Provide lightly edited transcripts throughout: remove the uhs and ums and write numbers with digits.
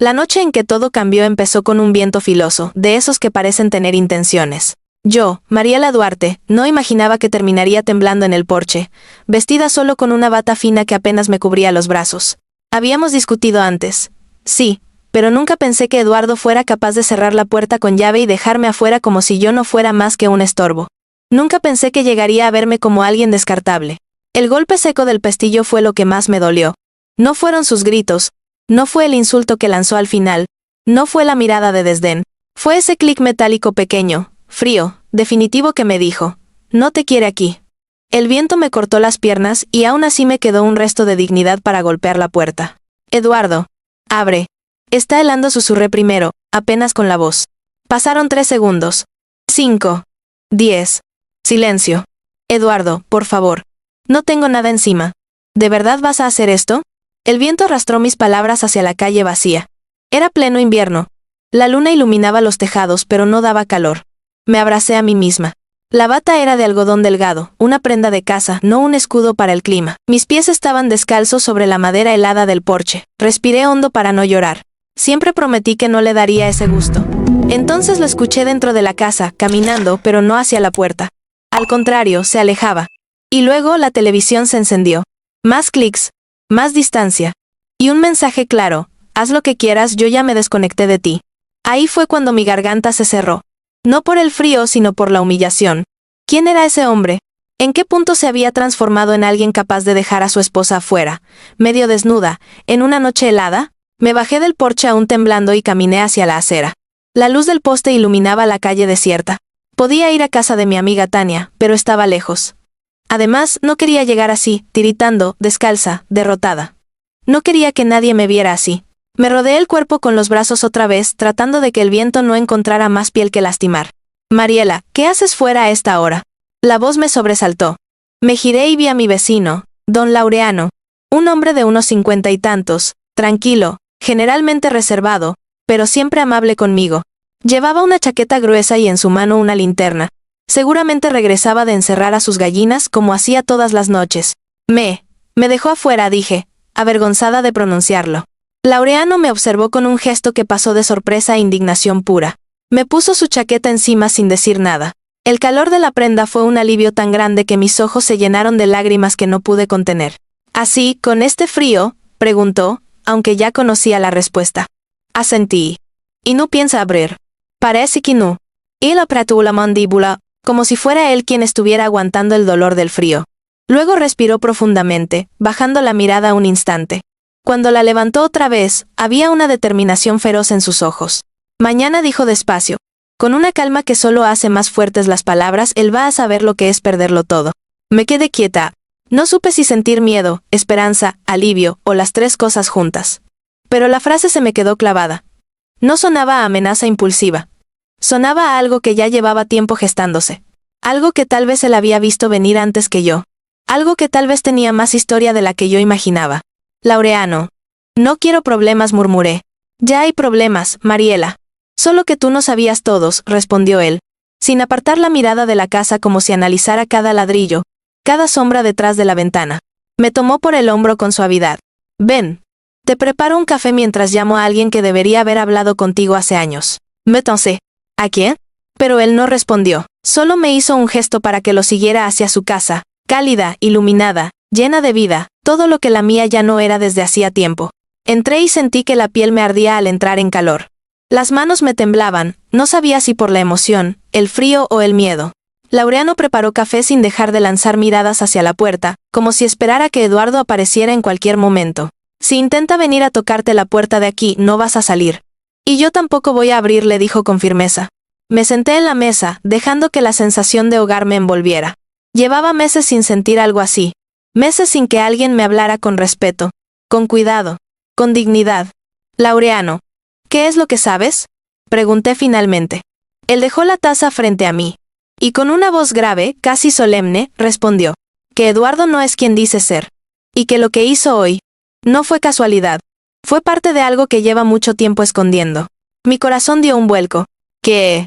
La noche en que todo cambió empezó con un viento filoso, de esos que parecen tener intenciones. Yo, Mariela Duarte, no imaginaba que terminaría temblando en el porche, vestida solo con una bata fina que apenas me cubría los brazos. Habíamos discutido antes. Sí, pero nunca pensé que Eduardo fuera capaz de cerrar la puerta con llave y dejarme afuera como si yo no fuera más que un estorbo. Nunca pensé que llegaría a verme como alguien descartable. El golpe seco del pestillo fue lo que más me dolió. No fueron sus gritos, no fue el insulto que lanzó al final, no fue la mirada de desdén, fue ese clic metálico pequeño, frío, definitivo que me dijo, no te quiere aquí. El viento me cortó las piernas y aún así me quedó un resto de dignidad para golpear la puerta. Eduardo. Abre. Está helando, susurré primero, apenas con la voz. Pasaron 3 segundos. 5. 10. Silencio. Eduardo, por favor. No tengo nada encima. ¿De verdad vas a hacer esto? El viento arrastró mis palabras hacia la calle vacía. Era pleno invierno. La luna iluminaba los tejados pero no daba calor. Me abracé a mí misma. La bata era de algodón delgado, una prenda de casa, no un escudo para el clima. Mis pies estaban descalzos sobre la madera helada del porche. Respiré hondo para no llorar. Siempre prometí que no le daría ese gusto. Entonces lo escuché dentro de la casa, caminando, pero no hacia la puerta. Al contrario, se alejaba. Y luego la televisión se encendió. Más clics, más distancia. Y un mensaje claro, haz lo que quieras, yo ya me desconecté de ti. Ahí fue cuando mi garganta se cerró. No por el frío, sino por la humillación. ¿Quién era ese hombre? ¿En qué punto se había transformado en alguien capaz de dejar a su esposa afuera, medio desnuda, en una noche helada? Me bajé del porche aún temblando y caminé hacia la acera. La luz del poste iluminaba la calle desierta. Podía ir a casa de mi amiga Tania, pero estaba lejos. Además, no quería llegar así, tiritando, descalza, derrotada. No quería que nadie me viera así. Me rodeé el cuerpo con los brazos otra vez, tratando de que el viento no encontrara más piel que lastimar. Mariela, ¿qué haces fuera a esta hora? La voz me sobresaltó. Me giré y vi a mi vecino, don Laureano. Un hombre de unos 50 y tantos, tranquilo, generalmente reservado, pero siempre amable conmigo. Llevaba una chaqueta gruesa y en su mano una linterna. Seguramente regresaba de encerrar a sus gallinas como hacía todas las noches. Me dejó afuera, dije, avergonzada de pronunciarlo. Laureano me observó con un gesto que pasó de sorpresa a indignación pura. Me puso su chaqueta encima sin decir nada. El calor de la prenda fue un alivio tan grande que mis ojos se llenaron de lágrimas que no pude contener. ¿Así, con este frío?, preguntó, aunque ya conocía la respuesta. Asentí. ¿Y no piensa abrir? Parece que no. Él apretó la mandíbula, como si fuera él quien estuviera aguantando el dolor del frío. Luego respiró profundamente, bajando la mirada un instante. Cuando la levantó otra vez, había una determinación feroz en sus ojos. Mañana, dijo despacio. Con una calma que solo hace más fuertes las palabras, él va a saber lo que es perderlo todo. Me quedé quieta. No supe si sentir miedo, esperanza, alivio, o las 3 cosas juntas. Pero la frase se me quedó clavada. No sonaba a amenaza impulsiva. Sonaba a algo que ya llevaba tiempo gestándose. Algo que tal vez él había visto venir antes que yo. Algo que tal vez tenía más historia de la que yo imaginaba. Laureano. No quiero problemas, murmuré. Ya hay problemas, Mariela. Solo que tú no sabías todos, respondió él, sin apartar la mirada de la casa como si analizara cada ladrillo, cada sombra detrás de la ventana. Me tomó por el hombro con suavidad. Ven. Te preparo un café mientras llamo a alguien que debería haber hablado contigo hace años. Me toncé. ¿A quién? Pero él no respondió. Solo me hizo un gesto para que lo siguiera hacia su casa, cálida, iluminada, llena de vida, todo lo que la mía ya no era desde hacía tiempo. Entré y sentí que la piel me ardía al entrar en calor. Las manos me temblaban, no sabía si por la emoción, el frío o el miedo. Laureano preparó café sin dejar de lanzar miradas hacia la puerta, como si esperara que Eduardo apareciera en cualquier momento. Si intenta venir a tocarte la puerta de aquí, no vas a salir. Y yo tampoco voy a abrir, le dijo con firmeza. Me senté en la mesa, dejando que la sensación de hogar me envolviera. Llevaba meses sin sentir algo así. Meses sin que alguien me hablara con respeto, con cuidado, con dignidad. Laureano. ¿Qué es lo que sabes?, pregunté finalmente. Él dejó la taza frente a mí. Y con una voz grave, casi solemne, respondió. Que Eduardo no es quien dice ser. Y que lo que hizo hoy no fue casualidad. Fue parte de algo que lleva mucho tiempo escondiendo. Mi corazón dio un vuelco. ¿Qué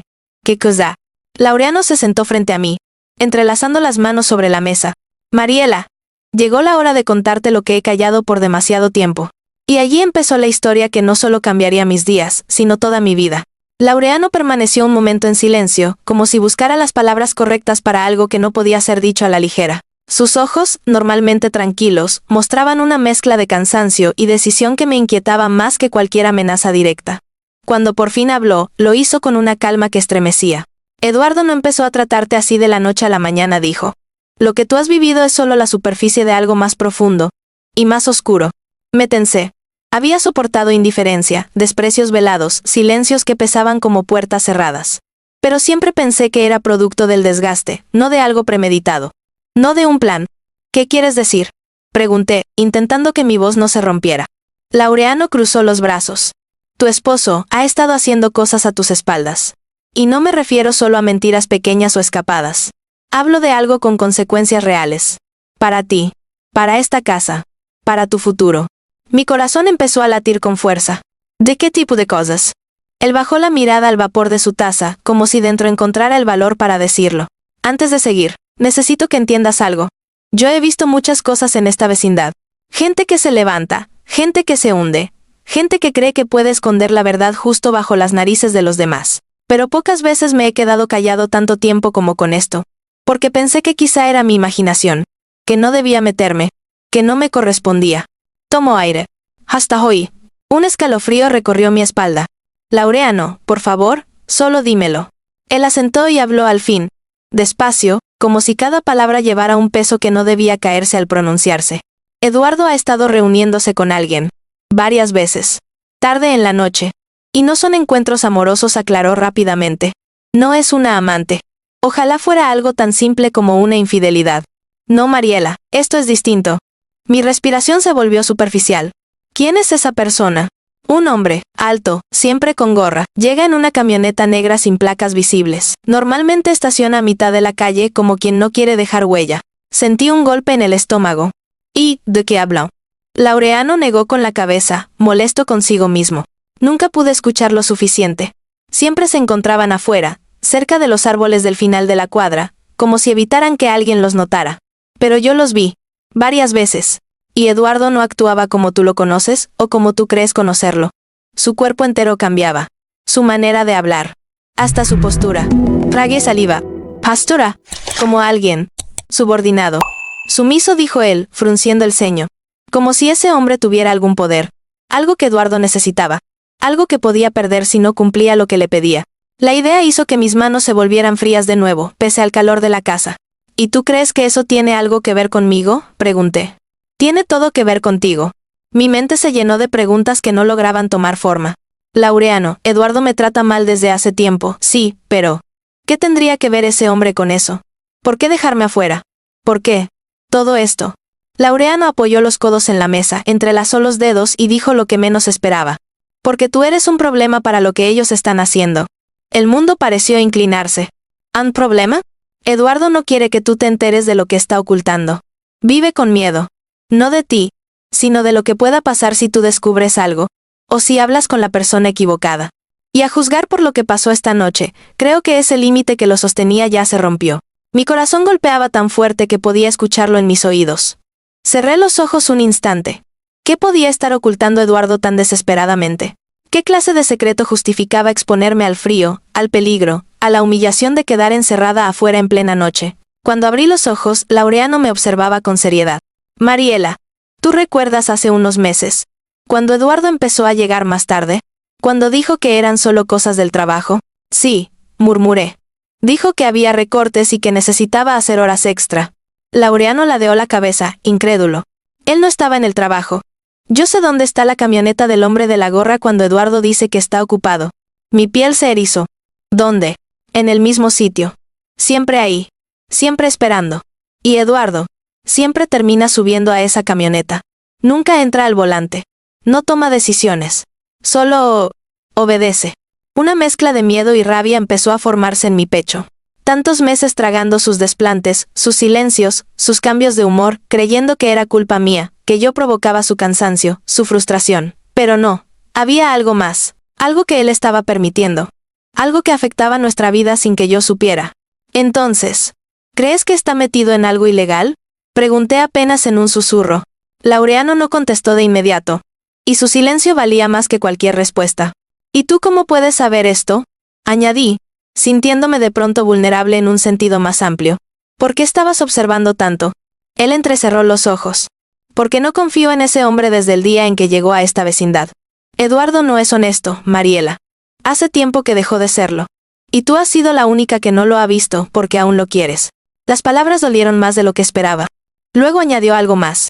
cosa? Laureano se sentó frente a mí, entrelazando las manos sobre la mesa. Mariela. Llegó la hora de contarte lo que he callado por demasiado tiempo. Y allí empezó la historia que no solo cambiaría mis días, sino toda mi vida. Laureano permaneció un momento en silencio, como si buscara las palabras correctas para algo que no podía ser dicho a la ligera. Sus ojos, normalmente tranquilos, mostraban una mezcla de cansancio y decisión que me inquietaba más que cualquier amenaza directa. Cuando por fin habló, lo hizo con una calma que estremecía. Eduardo no empezó a tratarte así de la noche a la mañana, dijo. Lo que tú has vivido es solo la superficie de algo más profundo y más oscuro. Me tensé. Había soportado indiferencia, desprecios velados, silencios que pesaban como puertas cerradas. Pero siempre pensé que era producto del desgaste, no de algo premeditado. No de un plan. ¿Qué quieres decir? Pregunté, intentando que mi voz no se rompiera. Laureano cruzó los brazos. Tu esposo ha estado haciendo cosas a tus espaldas. Y no me refiero solo a mentiras pequeñas o escapadas. Hablo de algo con consecuencias reales. Para ti. Para esta casa. Para tu futuro. Mi corazón empezó a latir con fuerza. ¿De qué tipo de cosas? Él bajó la mirada al vapor de su taza, como si dentro encontrara el valor para decirlo. Antes de seguir, necesito que entiendas algo. Yo he visto muchas cosas en esta vecindad. Gente que se levanta, gente que se hunde, gente que cree que puede esconder la verdad justo bajo las narices de los demás. Pero pocas veces me he quedado callado tanto tiempo como con esto. Porque pensé que quizá era mi imaginación, que no debía meterme, que no me correspondía. Tomo aire. Hasta hoy. Un escalofrío recorrió mi espalda. Laureano, por favor, solo dímelo. Él asentó y habló al fin, despacio, como si cada palabra llevara un peso que no debía caerse al pronunciarse. Eduardo ha estado reuniéndose con alguien. Varias veces. Tarde en la noche. Y no son encuentros amorosos, aclaró rápidamente. No es una amante. Ojalá fuera algo tan simple como una infidelidad. No, Mariela, esto es distinto. Mi respiración se volvió superficial. ¿Quién es esa persona? Un hombre, alto, siempre con gorra, llega en una camioneta negra sin placas visibles. Normalmente estaciona a mitad de la calle como quien no quiere dejar huella. Sentí un golpe en el estómago. ¿Y de qué habla? Laureano negó con la cabeza, molesto consigo mismo. Nunca pude escuchar lo suficiente. Siempre se encontraban afuera, cerca de los árboles del final de la cuadra, como si evitaran que alguien los notara. Pero yo los vi. Varias veces. Y Eduardo no actuaba como tú lo conoces o como tú crees conocerlo. Su cuerpo entero cambiaba. Su manera de hablar. Hasta su postura. Tragué saliva. Pastora. Como alguien. Subordinado. Sumiso, dijo él, frunciendo el ceño. Como si ese hombre tuviera algún poder. Algo que Eduardo necesitaba. Algo que podía perder si no cumplía lo que le pedía. La idea hizo que mis manos se volvieran frías de nuevo, pese al calor de la casa. ¿Y tú crees que eso tiene algo que ver conmigo? Pregunté. Tiene todo que ver contigo. Mi mente se llenó de preguntas que no lograban tomar forma. Laureano, Eduardo me trata mal desde hace tiempo, sí, pero ¿qué tendría que ver ese hombre con eso? ¿Por qué dejarme afuera? ¿Por qué? Todo esto. Laureano apoyó los codos en la mesa, entrelazó los dedos y dijo lo que menos esperaba. Porque tú eres un problema para lo que ellos están haciendo. El mundo pareció inclinarse. ¿Un problema? Eduardo no quiere que tú te enteres de lo que está ocultando. Vive con miedo. No de ti, sino de lo que pueda pasar si tú descubres algo, o si hablas con la persona equivocada. Y a juzgar por lo que pasó esta noche, creo que ese límite que lo sostenía ya se rompió. Mi corazón golpeaba tan fuerte que podía escucharlo en mis oídos. Cerré los ojos un instante. ¿Qué podía estar ocultando Eduardo tan desesperadamente? ¿Qué clase de secreto justificaba exponerme al frío, al peligro, a la humillación de quedar encerrada afuera en plena noche? Cuando abrí los ojos, Laureano me observaba con seriedad. Mariela, ¿tú recuerdas hace unos meses, cuando Eduardo empezó a llegar más tarde? Cuando dijo que eran solo cosas del trabajo. Sí, murmuré. Dijo que había recortes y que necesitaba hacer horas extra. Laureano ladeó la cabeza, incrédulo. Él no estaba en el trabajo. Yo sé dónde está la camioneta del hombre de la gorra cuando Eduardo dice que está ocupado. Mi piel se erizó. ¿Dónde? En el mismo sitio. Siempre ahí. Siempre esperando. Y Eduardo siempre termina subiendo a esa camioneta. Nunca entra al volante. No toma decisiones. Solo obedece. Una mezcla de miedo y rabia empezó a formarse en mi pecho. Tantos meses tragando sus desplantes, sus silencios, sus cambios de humor, creyendo que era culpa mía, que yo provocaba su cansancio, su frustración. Pero no. Había algo más. Algo que él estaba permitiendo. Algo que afectaba nuestra vida sin que yo supiera. Entonces, ¿crees que está metido en algo ilegal? Pregunté apenas en un susurro. Laureano no contestó de inmediato. y su silencio valía más que cualquier respuesta. ¿Y tú cómo puedes saber esto?, añadí, sintiéndome de pronto vulnerable en un sentido más amplio. ¿Por qué estabas observando tanto? Él entrecerró los ojos. Porque no confío en ese hombre desde el día en que llegó a esta vecindad. Eduardo no es honesto, Mariela. Hace tiempo que dejó de serlo. Y tú has sido la única que no lo ha visto porque aún lo quieres. Las palabras dolieron más de lo que esperaba. Luego añadió algo más.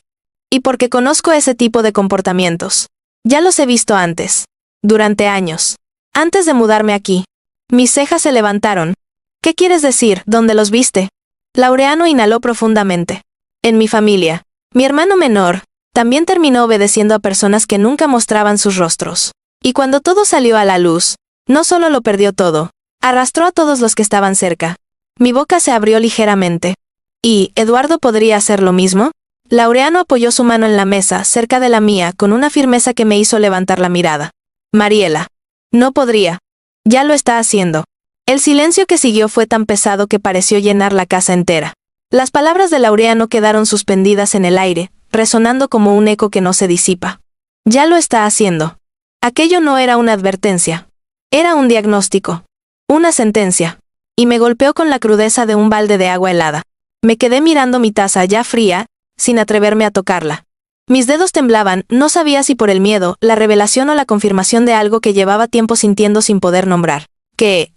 Y porque conozco ese tipo de comportamientos. Ya los he visto antes. Durante años. Antes de mudarme aquí. Mis cejas se levantaron. ¿Qué quieres decir? ¿Dónde los viste? Laureano inhaló profundamente. En mi familia. Mi hermano menor también terminó obedeciendo a personas que nunca mostraban sus rostros. Y cuando todo salió a la luz, no solo lo perdió todo, arrastró a todos los que estaban cerca. Mi boca se abrió ligeramente. ¿Y Eduardo podría hacer lo mismo? Laureano apoyó su mano en la mesa, cerca de la mía, con una firmeza que me hizo levantar la mirada. Mariela. No podría. Ya lo está haciendo. El silencio que siguió fue tan pesado que pareció llenar la casa entera. Las palabras de Laureano quedaron suspendidas en el aire, resonando como un eco que no se disipa. Ya lo está haciendo. Aquello no era una advertencia. Era un diagnóstico. Una sentencia. Y me golpeó con la crudeza de un balde de agua helada. Me quedé mirando mi taza ya fría, sin atreverme a tocarla. Mis dedos temblaban, no sabía si por el miedo, la revelación o la confirmación de algo que llevaba tiempo sintiendo sin poder nombrar. ¿Qué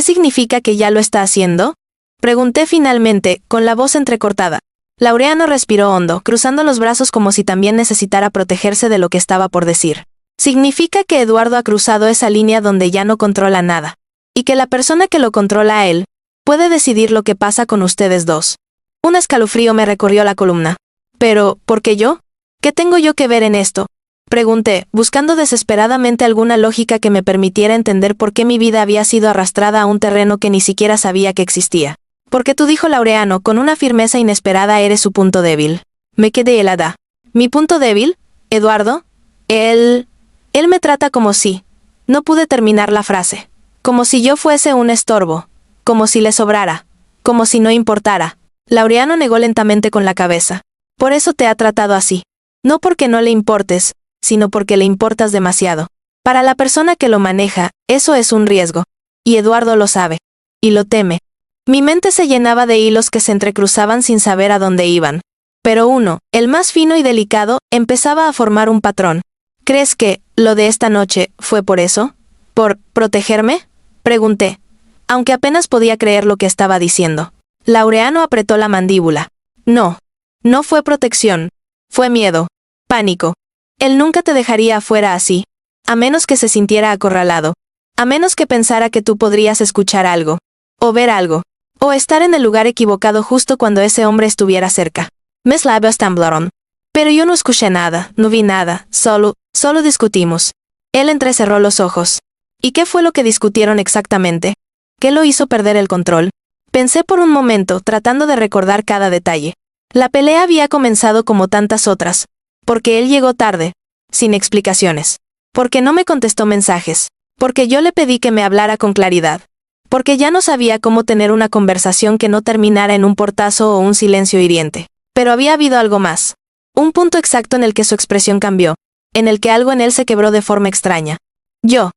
significa que ya lo está haciendo? Pregunté finalmente, con la voz entrecortada. Laureano respiró hondo, cruzando los brazos como si también necesitara protegerse de lo que estaba por decir. Significa que Eduardo ha cruzado esa línea donde ya no controla nada. Y que la persona que lo controla a él, puede decidir lo que pasa con ustedes dos. Un escalofrío me recorrió la columna. Pero, ¿por qué yo? ¿Qué tengo yo que ver en esto? Pregunté, buscando desesperadamente alguna lógica que me permitiera entender por qué mi vida había sido arrastrada a un terreno que ni siquiera sabía que existía. Porque tú, dijo Laureano, con una firmeza inesperada, eres su punto débil. Me quedé helada. ¿Mi punto débil? ¿Eduardo? Él me trata como si... No pude terminar la frase. Como si yo fuese un estorbo. Como si le sobrara. Como si no importara. Laureano negó lentamente con la cabeza. Por eso te ha tratado así. No porque no le importes, sino porque le importas demasiado. Para la persona que lo maneja, eso es un riesgo. Y Eduardo lo sabe. Y lo teme. Mi mente se llenaba de hilos que se entrecruzaban sin saber a dónde iban. Pero uno, el más fino y delicado, empezaba a formar un patrón. ¿Crees que, lo de esta noche, fue por eso? ¿Por protegerme? Pregunté, aunque apenas podía creer lo que estaba diciendo. Laureano apretó la mandíbula. No. No fue protección. Fue miedo. Pánico. Él nunca te dejaría afuera así. A menos que se sintiera acorralado. A menos que pensara que tú podrías escuchar algo. O ver algo. O estar en el lugar equivocado justo cuando ese hombre estuviera cerca. Mis labios temblaron. Pero yo no escuché nada, no vi nada, solo discutimos. Él entrecerró los ojos. ¿Y qué fue lo que discutieron exactamente? ¿Qué lo hizo perder el control? Pensé por un momento, tratando de recordar cada detalle. La pelea había comenzado como tantas otras. Porque él llegó tarde, sin explicaciones. Porque no me contestó mensajes. Porque yo le pedí que me hablara con claridad. Porque ya no sabía cómo tener una conversación que no terminara en un portazo o un silencio hiriente. Pero había habido algo más. Un punto exacto en el que su expresión cambió. En el que algo en él se quebró de forma extraña. Yo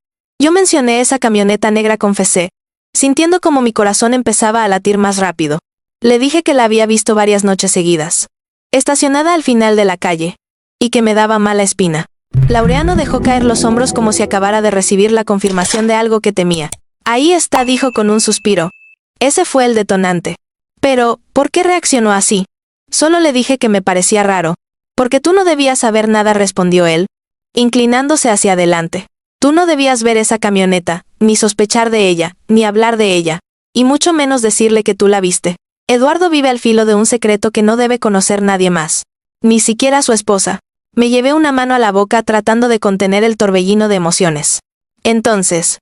mencioné esa camioneta negra, confesé, sintiendo como mi corazón empezaba a latir más rápido. Le dije que la había visto varias noches seguidas. Estacionada al final de la calle. Y que me daba mala espina. Laureano dejó caer los hombros como si acabara de recibir la confirmación de algo que temía. Ahí está, dijo con un suspiro. Ese fue el detonante. Pero, ¿por qué reaccionó así? Solo le dije que me parecía raro. Porque tú no debías saber nada, respondió él, inclinándose hacia adelante. Tú no debías ver esa camioneta, ni sospechar de ella, ni hablar de ella, y mucho menos decirle que tú la viste. Eduardo vive al filo de un secreto que no debe conocer nadie más. Ni siquiera su esposa. Me llevé una mano a la boca tratando de contener el torbellino de emociones. Entonces,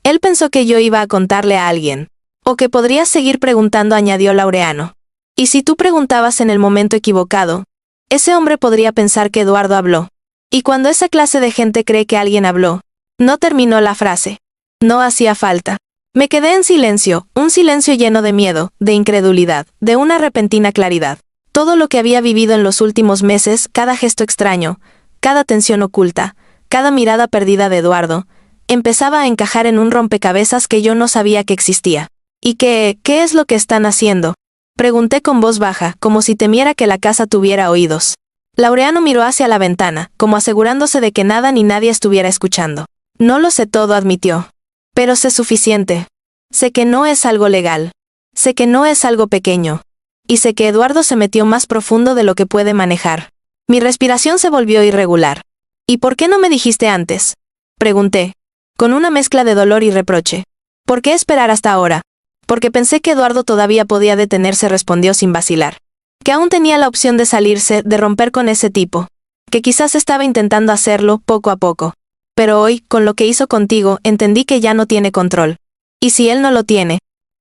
él pensó que yo iba a contarle a alguien. O que podrías seguir preguntando, añadió Laureano. Y si tú preguntabas en el momento equivocado, ese hombre podría pensar que Eduardo habló. Y cuando esa clase de gente cree que alguien habló, no terminó la frase. No hacía falta. Me quedé en silencio, un silencio lleno de miedo, de incredulidad, de una repentina claridad. Todo lo que había vivido en los últimos meses, cada gesto extraño, cada tensión oculta, Cada mirada perdida de Eduardo empezaba a encajar en un rompecabezas que yo no sabía que existía. ¿Y qué es lo que están haciendo? Pregunté con voz baja, como si temiera que la casa tuviera oídos. Laureano miró hacia la ventana, como asegurándose de que nada ni nadie estuviera escuchando. No lo sé todo, admitió. Pero sé suficiente. Sé que no es algo legal. Sé que no es algo pequeño. Y sé que Eduardo se metió más profundo de lo que puede manejar. Mi respiración se volvió irregular. ¿Y por qué no me dijiste antes? Pregunté, con una mezcla de dolor y reproche. ¿Por qué esperar hasta ahora? Porque pensé que Eduardo todavía podía detenerse, respondió sin vacilar. Que aún tenía la opción de salirse, de romper con ese tipo. Que quizás estaba intentando hacerlo, poco a poco. Pero hoy, con lo que hizo contigo, entendí que ya no tiene control. ¿Y si él no lo tiene?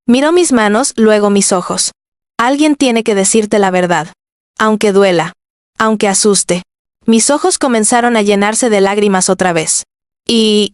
Miró mis manos, luego mis ojos. Alguien tiene que decirte la verdad. Aunque duela. Aunque asuste. Mis ojos comenzaron a llenarse de lágrimas otra vez. ¿Y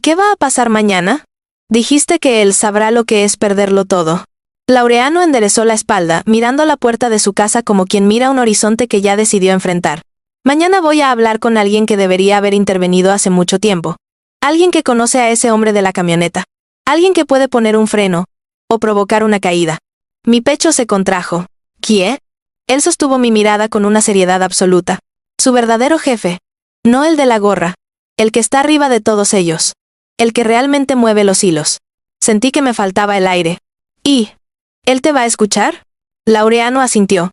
qué va a pasar mañana? Dijiste que él sabrá lo que es perderlo todo. Laureano enderezó la espalda, mirando la puerta de su casa como quien mira un horizonte que ya decidió enfrentar. Mañana voy a hablar con alguien que debería haber intervenido hace mucho tiempo. Alguien que conoce a ese hombre de la camioneta. Alguien que puede poner un freno. O provocar una caída. Mi pecho se contrajo. ¿Quién? Él sostuvo mi mirada con una seriedad absoluta. Su verdadero jefe. No el de la gorra. El que está arriba de todos ellos. El que realmente mueve los hilos. Sentí que me faltaba el aire. ¿Y él te va a escuchar? Laureano asintió.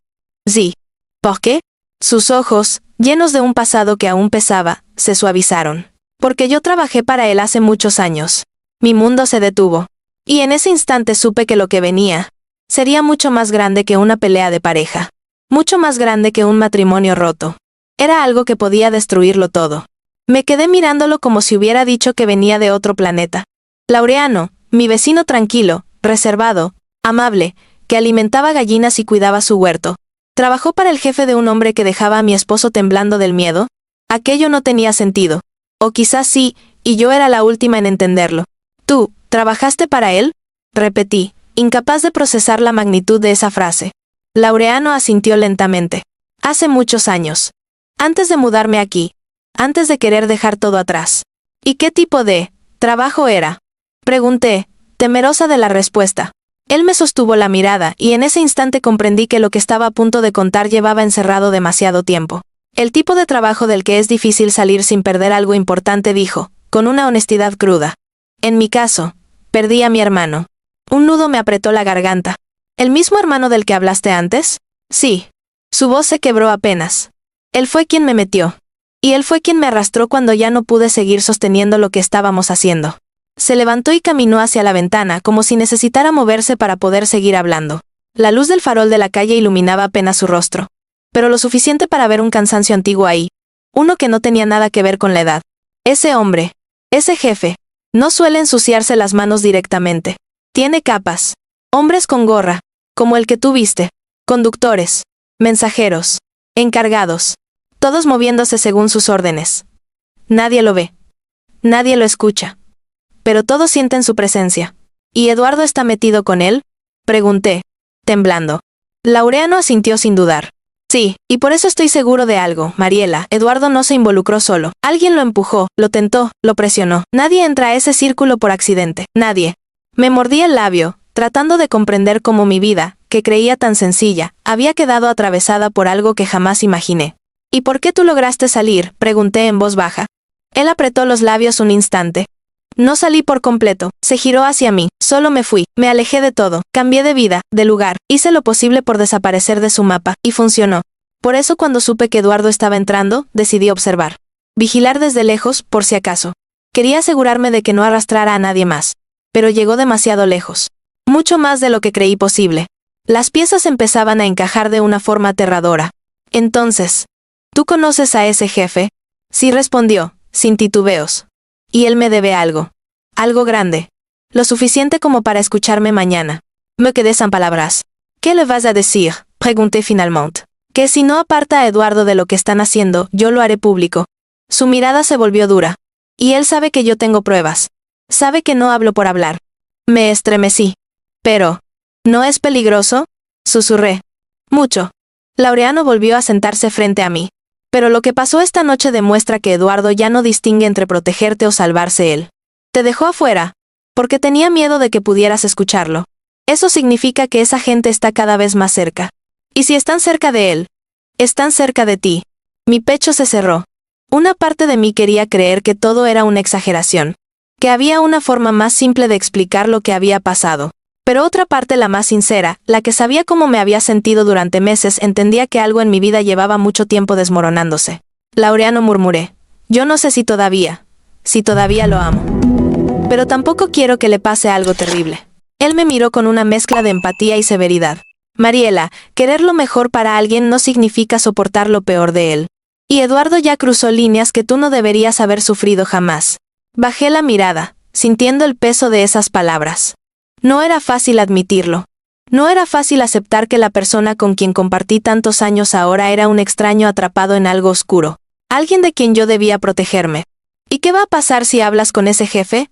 Sí. ¿Por qué? Sus ojos, llenos de un pasado que aún pesaba, se suavizaron. Porque yo trabajé para él hace muchos años. Mi mundo se detuvo. Y en ese instante supe que lo que venía sería mucho más grande que una pelea de pareja. Mucho más grande que un matrimonio roto. Era algo que podía destruirlo todo. Me quedé mirándolo como si hubiera dicho que venía de otro planeta. Laureano, mi vecino tranquilo, reservado, amable, que alimentaba gallinas y cuidaba su huerto. ¿Trabajó para el jefe de un hombre que dejaba a mi esposo temblando del miedo? Aquello no tenía sentido. O quizás sí, y yo era la última en entenderlo. ¿Tú, trabajaste para él? Repetí, incapaz de procesar la magnitud de esa frase. Laureano asintió lentamente. Hace muchos años. Antes de mudarme aquí. Antes de querer dejar todo atrás. ¿Y qué tipo de trabajo era? Pregunté, temerosa de la respuesta. Él me sostuvo la mirada, y en ese instante comprendí que lo que estaba a punto de contar llevaba encerrado demasiado tiempo. El tipo de trabajo del que es difícil salir sin perder algo importante, dijo, con una honestidad cruda. En mi caso, perdí a mi hermano. Un nudo me apretó la garganta. ¿El mismo hermano del que hablaste antes? Sí. Su voz se quebró apenas. Él fue quien me metió. Y él fue quien me arrastró cuando ya no pude seguir sosteniendo lo que estábamos haciendo. Se levantó y caminó hacia la ventana como si necesitara moverse para poder seguir hablando. La luz del farol de la calle iluminaba apenas su rostro. Pero lo suficiente para ver un cansancio antiguo ahí. Uno que no tenía nada que ver con la edad. Ese hombre, ese jefe, no suele ensuciarse las manos directamente. Tiene capas. Hombres con gorra, como el que tú viste. Conductores, mensajeros, encargados. Todos moviéndose según sus órdenes. Nadie lo ve. Nadie lo escucha. Pero todos sienten su presencia. ¿Y Eduardo está metido con él? Pregunté, temblando. Laureano asintió sin dudar. Sí, y por eso estoy seguro de algo, Mariela. Eduardo no se involucró solo. Alguien lo empujó, lo tentó, lo presionó. Nadie entra a ese círculo por accidente. Nadie. Me mordí el labio, tratando de comprender cómo mi vida, que creía tan sencilla, había quedado atravesada por algo que jamás imaginé. ¿Y por qué tú lograste salir?, pregunté en voz baja. Él apretó los labios un instante. No salí por completo, se giró hacia mí, solo me fui, me alejé de todo, cambié de vida, de lugar, hice lo posible por desaparecer de su mapa, y funcionó. Por eso cuando supe que Eduardo estaba entrando, decidí observar. Vigilar desde lejos, por si acaso. Quería asegurarme de que no arrastrara a nadie más. Pero llegó demasiado lejos. Mucho más de lo que creí posible. Las piezas empezaban a encajar de una forma aterradora. Entonces, ¿tú conoces a ese jefe? Sí, respondió, sin titubeos. Y él me debe algo. Algo grande. Lo suficiente como para escucharme mañana. Me quedé sin palabras. ¿Qué le vas a decir?, pregunté finalmente. Que si no aparta a Eduardo de lo que están haciendo, yo lo haré público. Su mirada se volvió dura. Y él sabe que yo tengo pruebas. Sabe que no hablo por hablar. Me estremecí. Pero, ¿no es peligroso?, susurré. Mucho. Laureano volvió a sentarse frente a mí. Pero lo que pasó esta noche demuestra que Eduardo ya no distingue entre protegerte o salvarse él. Te dejó afuera, porque tenía miedo de que pudieras escucharlo. Eso significa que esa gente está cada vez más cerca. Y si están cerca de él, están cerca de ti. Mi pecho se cerró. Una parte de mí quería creer que todo era una exageración, que había una forma más simple de explicar lo que había pasado. Pero otra parte, la más sincera, la que sabía cómo me había sentido durante meses, entendía que algo en mi vida llevaba mucho tiempo desmoronándose. Laureano, murmuré. Yo no sé si todavía lo amo. Pero tampoco quiero que le pase algo terrible. Él me miró con una mezcla de empatía y severidad. Mariela, querer lo mejor para alguien no significa soportar lo peor de él. Y Eduardo ya cruzó líneas que tú no deberías haber sufrido jamás. Bajé la mirada, sintiendo el peso de esas palabras. No era fácil admitirlo. No era fácil aceptar que la persona con quien compartí tantos años ahora era un extraño atrapado en algo oscuro. Alguien de quien yo debía protegerme. ¿Y qué va a pasar si hablas con ese jefe?,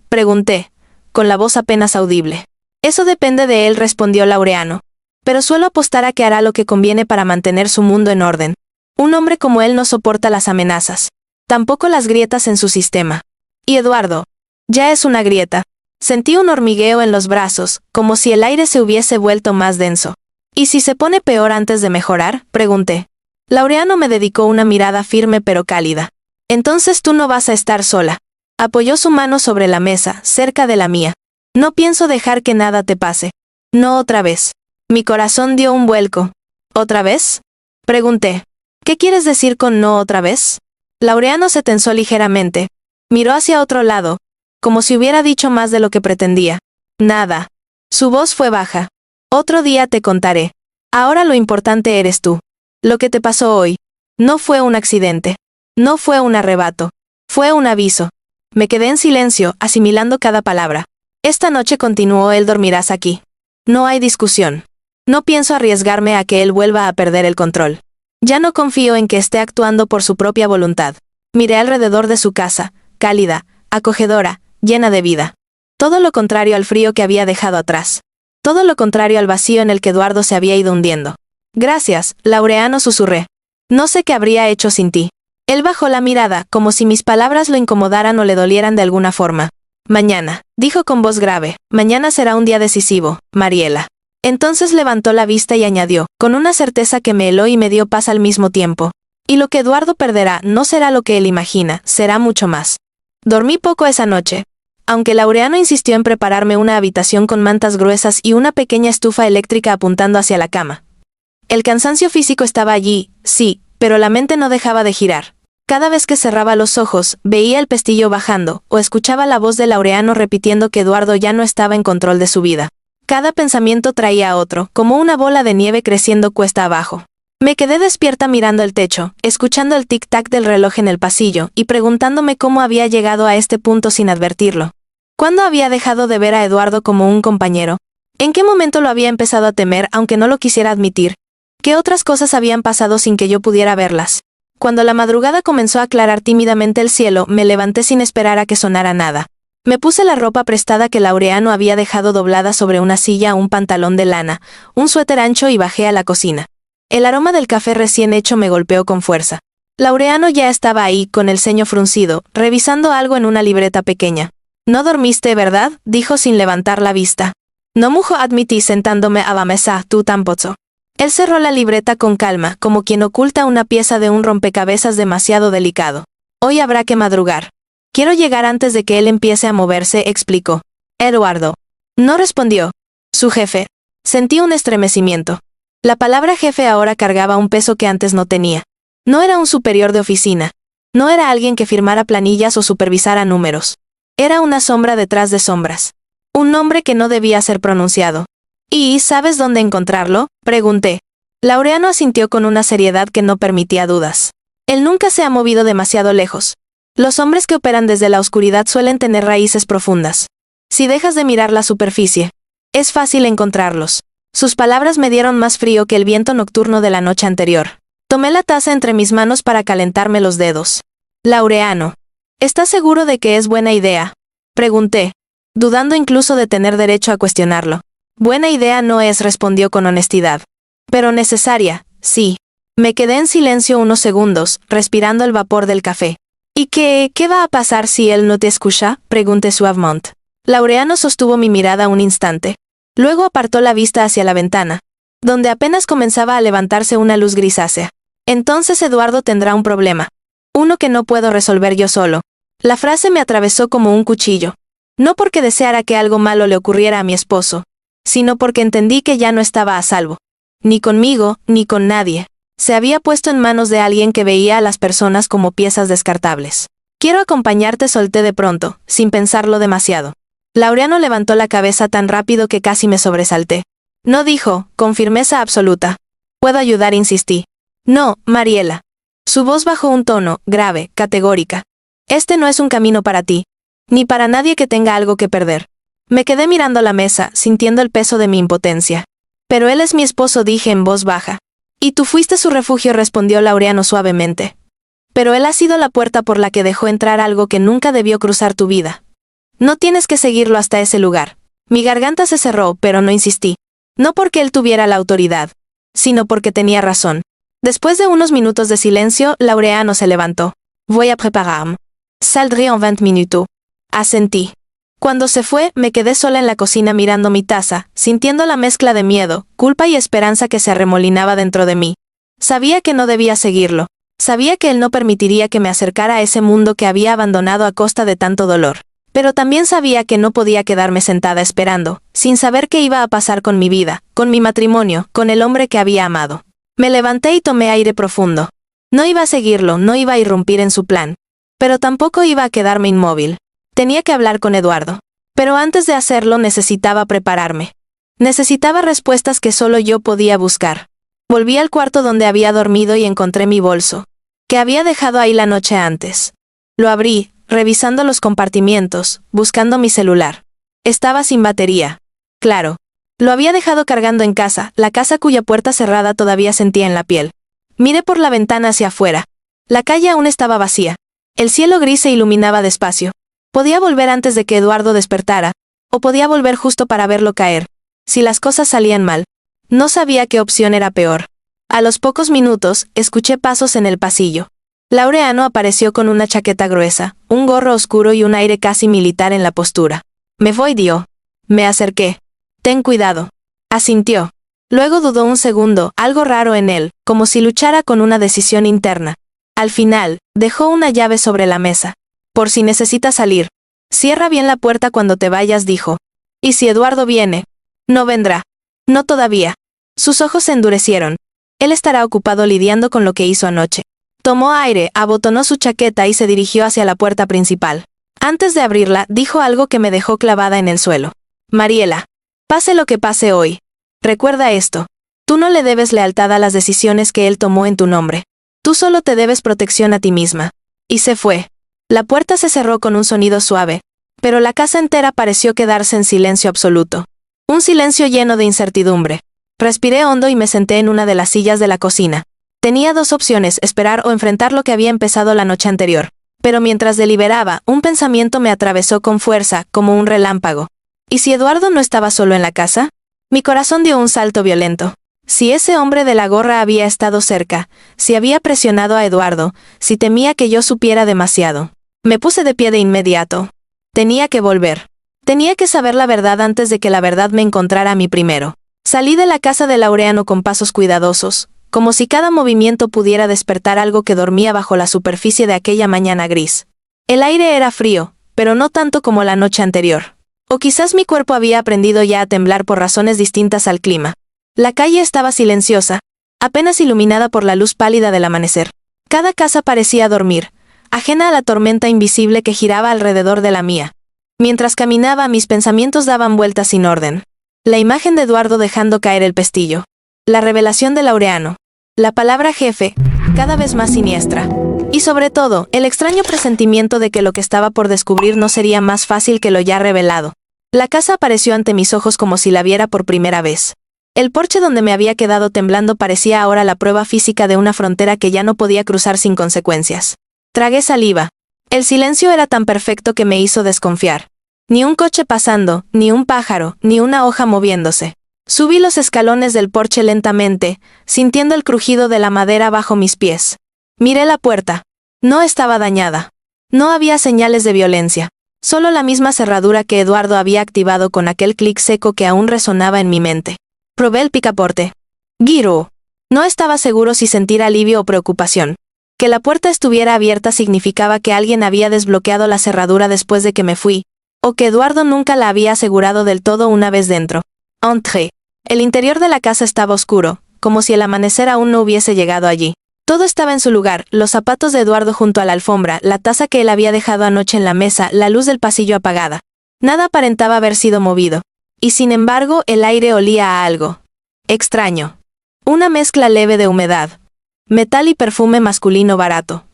pregunté, con la voz apenas audible. Eso depende de él, respondió Laureano. Pero suelo apostar a que hará lo que conviene para mantener su mundo en orden. Un hombre como él no soporta las amenazas. Tampoco las grietas en su sistema. Y Eduardo, ya es una grieta. Sentí un hormigueo en los brazos, como si el aire se hubiese vuelto más denso. ¿Y si se pone peor antes de mejorar?, pregunté. Laureano me dedicó una mirada firme pero cálida. Entonces tú no vas a estar sola. Apoyó su mano sobre la mesa, cerca de la mía. No pienso dejar que nada te pase. No otra vez. Mi corazón dio un vuelco. ¿Otra vez?, pregunté. ¿Qué quieres decir con no otra vez? Laureano se tensó ligeramente. Miró hacia otro lado, como si hubiera dicho más de lo que pretendía. Nada. Su voz fue baja. Otro día te contaré. Ahora lo importante eres tú. Lo que te pasó hoy no fue un accidente. No fue un arrebato. Fue un aviso. Me quedé en silencio, asimilando cada palabra. Esta noche, continuó él, dormirás aquí. No hay discusión. No pienso arriesgarme a que él vuelva a perder el control. Ya no confío en que esté actuando por su propia voluntad. Miré alrededor de su casa, cálida, acogedora, llena de vida. Todo lo contrario al frío que había dejado atrás. Todo lo contrario al vacío en el que Eduardo se había ido hundiendo. Gracias, Laureano, susurré. No sé qué habría hecho sin ti. Él bajó la mirada, como si mis palabras lo incomodaran o le dolieran de alguna forma. Mañana, dijo con voz grave, mañana será un día decisivo, Mariela. Entonces levantó la vista y añadió, con una certeza que me heló y me dio paz al mismo tiempo. Y lo que Eduardo perderá no será lo que él imagina, será mucho más. Dormí poco esa noche. Aunque Laureano insistió en prepararme una habitación con mantas gruesas y una pequeña estufa eléctrica apuntando hacia la cama. El cansancio físico estaba allí, sí, pero la mente no dejaba de girar. Cada vez que cerraba los ojos, veía el pestillo bajando, o escuchaba la voz de Laureano repitiendo que Eduardo ya no estaba en control de su vida. Cada pensamiento traía a otro, como una bola de nieve creciendo cuesta abajo. Me quedé despierta mirando el techo, escuchando el tic-tac del reloj en el pasillo, y preguntándome cómo había llegado a este punto sin advertirlo. ¿Cuándo había dejado de ver a Eduardo como un compañero? ¿En qué momento lo había empezado a temer, aunque no lo quisiera admitir? ¿Qué otras cosas habían pasado sin que yo pudiera verlas? Cuando la madrugada comenzó a aclarar tímidamente el cielo, me levanté sin esperar a que sonara nada. Me puse la ropa prestada que Laureano había dejado doblada sobre una silla, un pantalón de lana, un suéter ancho y bajé a la cocina. El aroma del café recién hecho me golpeó con fuerza. Laureano ya estaba ahí, con el ceño fruncido, revisando algo en una libreta pequeña. «No dormiste, ¿verdad?», dijo sin levantar la vista. «No mucho», admití sentándome a la mesa, «tú tampoco». Él cerró la libreta con calma, como quien oculta una pieza de un rompecabezas demasiado delicado. «Hoy habrá que madrugar. Quiero llegar antes de que él empiece a moverse», explicó. «Eduardo». No respondió. «Su jefe». Sentí un estremecimiento. La palabra jefe ahora cargaba un peso que antes no tenía. No era un superior de oficina. No era alguien que firmara planillas o supervisara números. Era una sombra detrás de sombras. Un nombre que no debía ser pronunciado. «¿Y sabes dónde encontrarlo?», pregunté. Laureano asintió con una seriedad que no permitía dudas. Él nunca se ha movido demasiado lejos. Los hombres que operan desde la oscuridad suelen tener raíces profundas. Si dejas de mirar la superficie, es fácil encontrarlos. Sus palabras me dieron más frío que el viento nocturno de la noche anterior. Tomé la taza entre mis manos para calentarme los dedos. «Laureano, ¿estás seguro de que es buena idea?», pregunté, dudando incluso de tener derecho a cuestionarlo. «Buena idea no es», respondió con honestidad. «Pero necesaria, sí». Me quedé en silencio unos segundos, respirando el vapor del café. ¿Y qué va a pasar si él no te escucha?, pregunté suavemente. Laureano sostuvo mi mirada un instante. Luego apartó la vista hacia la ventana, donde apenas comenzaba a levantarse una luz grisácea. Entonces Eduardo tendrá un problema. Uno que no puedo resolver yo solo. La frase me atravesó como un cuchillo. No porque deseara que algo malo le ocurriera a mi esposo, sino porque entendí que ya no estaba a salvo. Ni conmigo, ni con nadie. Se había puesto en manos de alguien que veía a las personas como piezas descartables. Quiero acompañarte, solté de pronto, sin pensarlo demasiado. Laureano levantó la cabeza tan rápido que casi me sobresalté. No, dijo, con firmeza absoluta. ¿Puedo ayudar?, insistí. No, Mariela. Su voz bajó un tono, grave, categórica. Este no es un camino para ti. Ni para nadie que tenga algo que perder. Me quedé mirando la mesa, sintiendo el peso de mi impotencia. Pero él es mi esposo, dije en voz baja. Y tú fuiste su refugio, respondió Laureano suavemente. Pero él ha sido la puerta por la que dejó entrar algo que nunca debió cruzar tu vida. No tienes que seguirlo hasta ese lugar. Mi garganta se cerró, pero no insistí. No porque él tuviera la autoridad, sino porque tenía razón. Después de unos minutos de silencio, Laureano se levantó. Voy a prepararme. Saldré en 20 minutos. Asentí. Cuando se fue, me quedé sola en la cocina mirando mi taza, sintiendo la mezcla de miedo, culpa y esperanza que se arremolinaba dentro de mí. Sabía que no debía seguirlo. Sabía que él no permitiría que me acercara a ese mundo que había abandonado a costa de tanto dolor. Pero también sabía que no podía quedarme sentada esperando, sin saber qué iba a pasar con mi vida, con mi matrimonio, con el hombre que había amado. Me levanté y tomé aire profundo. No iba a seguirlo, no iba a irrumpir en su plan. Pero tampoco iba a quedarme inmóvil. Tenía que hablar con Eduardo. Pero antes de hacerlo necesitaba prepararme. Necesitaba respuestas que solo yo podía buscar. Volví al cuarto donde había dormido y encontré mi bolso, que había dejado ahí la noche antes. Lo abrí, revisando los compartimientos, buscando mi celular. Estaba sin batería. Claro. Lo había dejado cargando en casa, la casa cuya puerta cerrada todavía sentía en la piel. Miré por la ventana hacia afuera. La calle aún estaba vacía. El cielo gris se iluminaba despacio. Podía volver antes de que Eduardo despertara, o podía volver justo para verlo caer. Si las cosas salían mal, no sabía qué opción era peor. A los pocos minutos, escuché pasos en el pasillo. Laureano apareció con una chaqueta gruesa, un gorro oscuro y un aire casi militar en la postura. Me voy, dio. Me acerqué. Ten cuidado. Asintió. Luego dudó un segundo, algo raro en él, como si luchara con una decisión interna. Al final, dejó una llave sobre la mesa. Por si necesitas salir. Cierra bien la puerta cuando te vayas, dijo. ¿Y si Eduardo viene? No vendrá. No todavía. Sus ojos se endurecieron. Él estará ocupado lidiando con lo que hizo anoche. Tomó aire, abotonó su chaqueta y se dirigió hacia la puerta principal. Antes de abrirla, dijo algo que me dejó clavada en el suelo. Mariela. Pase lo que pase hoy. Recuerda esto. Tú no le debes lealtad a las decisiones que él tomó en tu nombre. Tú solo te debes protección a ti misma. Y se fue. La puerta se cerró con un sonido suave, pero la casa entera pareció quedarse en silencio absoluto. Un silencio lleno de incertidumbre. Respiré hondo y me senté en una de las sillas de la cocina. Tenía dos opciones, esperar o enfrentar lo que había empezado la noche anterior. Pero mientras deliberaba, un pensamiento me atravesó con fuerza, como un relámpago. ¿Y si Eduardo no estaba solo en la casa? Mi corazón dio un salto violento. Si ese hombre de la gorra había estado cerca, si había presionado a Eduardo, si temía que yo supiera demasiado. Me puse de pie de inmediato. Tenía que volver. Tenía que saber la verdad antes de que la verdad me encontrara a mí primero. Salí de la casa de Laureano con pasos cuidadosos, como si cada movimiento pudiera despertar algo que dormía bajo la superficie de aquella mañana gris. El aire era frío, pero no tanto como la noche anterior. O quizás mi cuerpo había aprendido ya a temblar por razones distintas al clima. La calle estaba silenciosa, apenas iluminada por la luz pálida del amanecer. Cada casa parecía dormir, ajena a la tormenta invisible que giraba alrededor de la mía. Mientras caminaba, mis pensamientos daban vueltas sin orden. La imagen de Eduardo dejando caer el pestillo. La revelación de Laureano. La palabra jefe, cada vez más siniestra. Y sobre todo, el extraño presentimiento de que lo que estaba por descubrir no sería más fácil que lo ya revelado. La casa apareció ante mis ojos como si la viera por primera vez. El porche donde me había quedado temblando parecía ahora la prueba física de una frontera que ya no podía cruzar sin consecuencias. Tragué saliva. El silencio era tan perfecto que me hizo desconfiar. Ni un coche pasando, ni un pájaro, ni una hoja moviéndose. Subí los escalones del porche lentamente, sintiendo el crujido de la madera bajo mis pies. Miré la puerta. No estaba dañada. No había señales de violencia. Solo la misma cerradura que Eduardo había activado con aquel clic seco que aún resonaba en mi mente. Probé el picaporte. Giru. No estaba seguro si sentir alivio o preocupación. Que la puerta estuviera abierta significaba que alguien había desbloqueado la cerradura después de que me fui, o que Eduardo nunca la había asegurado del todo una vez dentro. Entré. El interior de la casa estaba oscuro, como si el amanecer aún no hubiese llegado allí. Todo estaba en su lugar, los zapatos de Eduardo junto a la alfombra, la taza que él había dejado anoche en la mesa, la luz del pasillo apagada. Nada aparentaba haber sido movido. Y sin embargo, el aire olía a algo extraño. Una mezcla leve de humedad, metal y perfume masculino barato.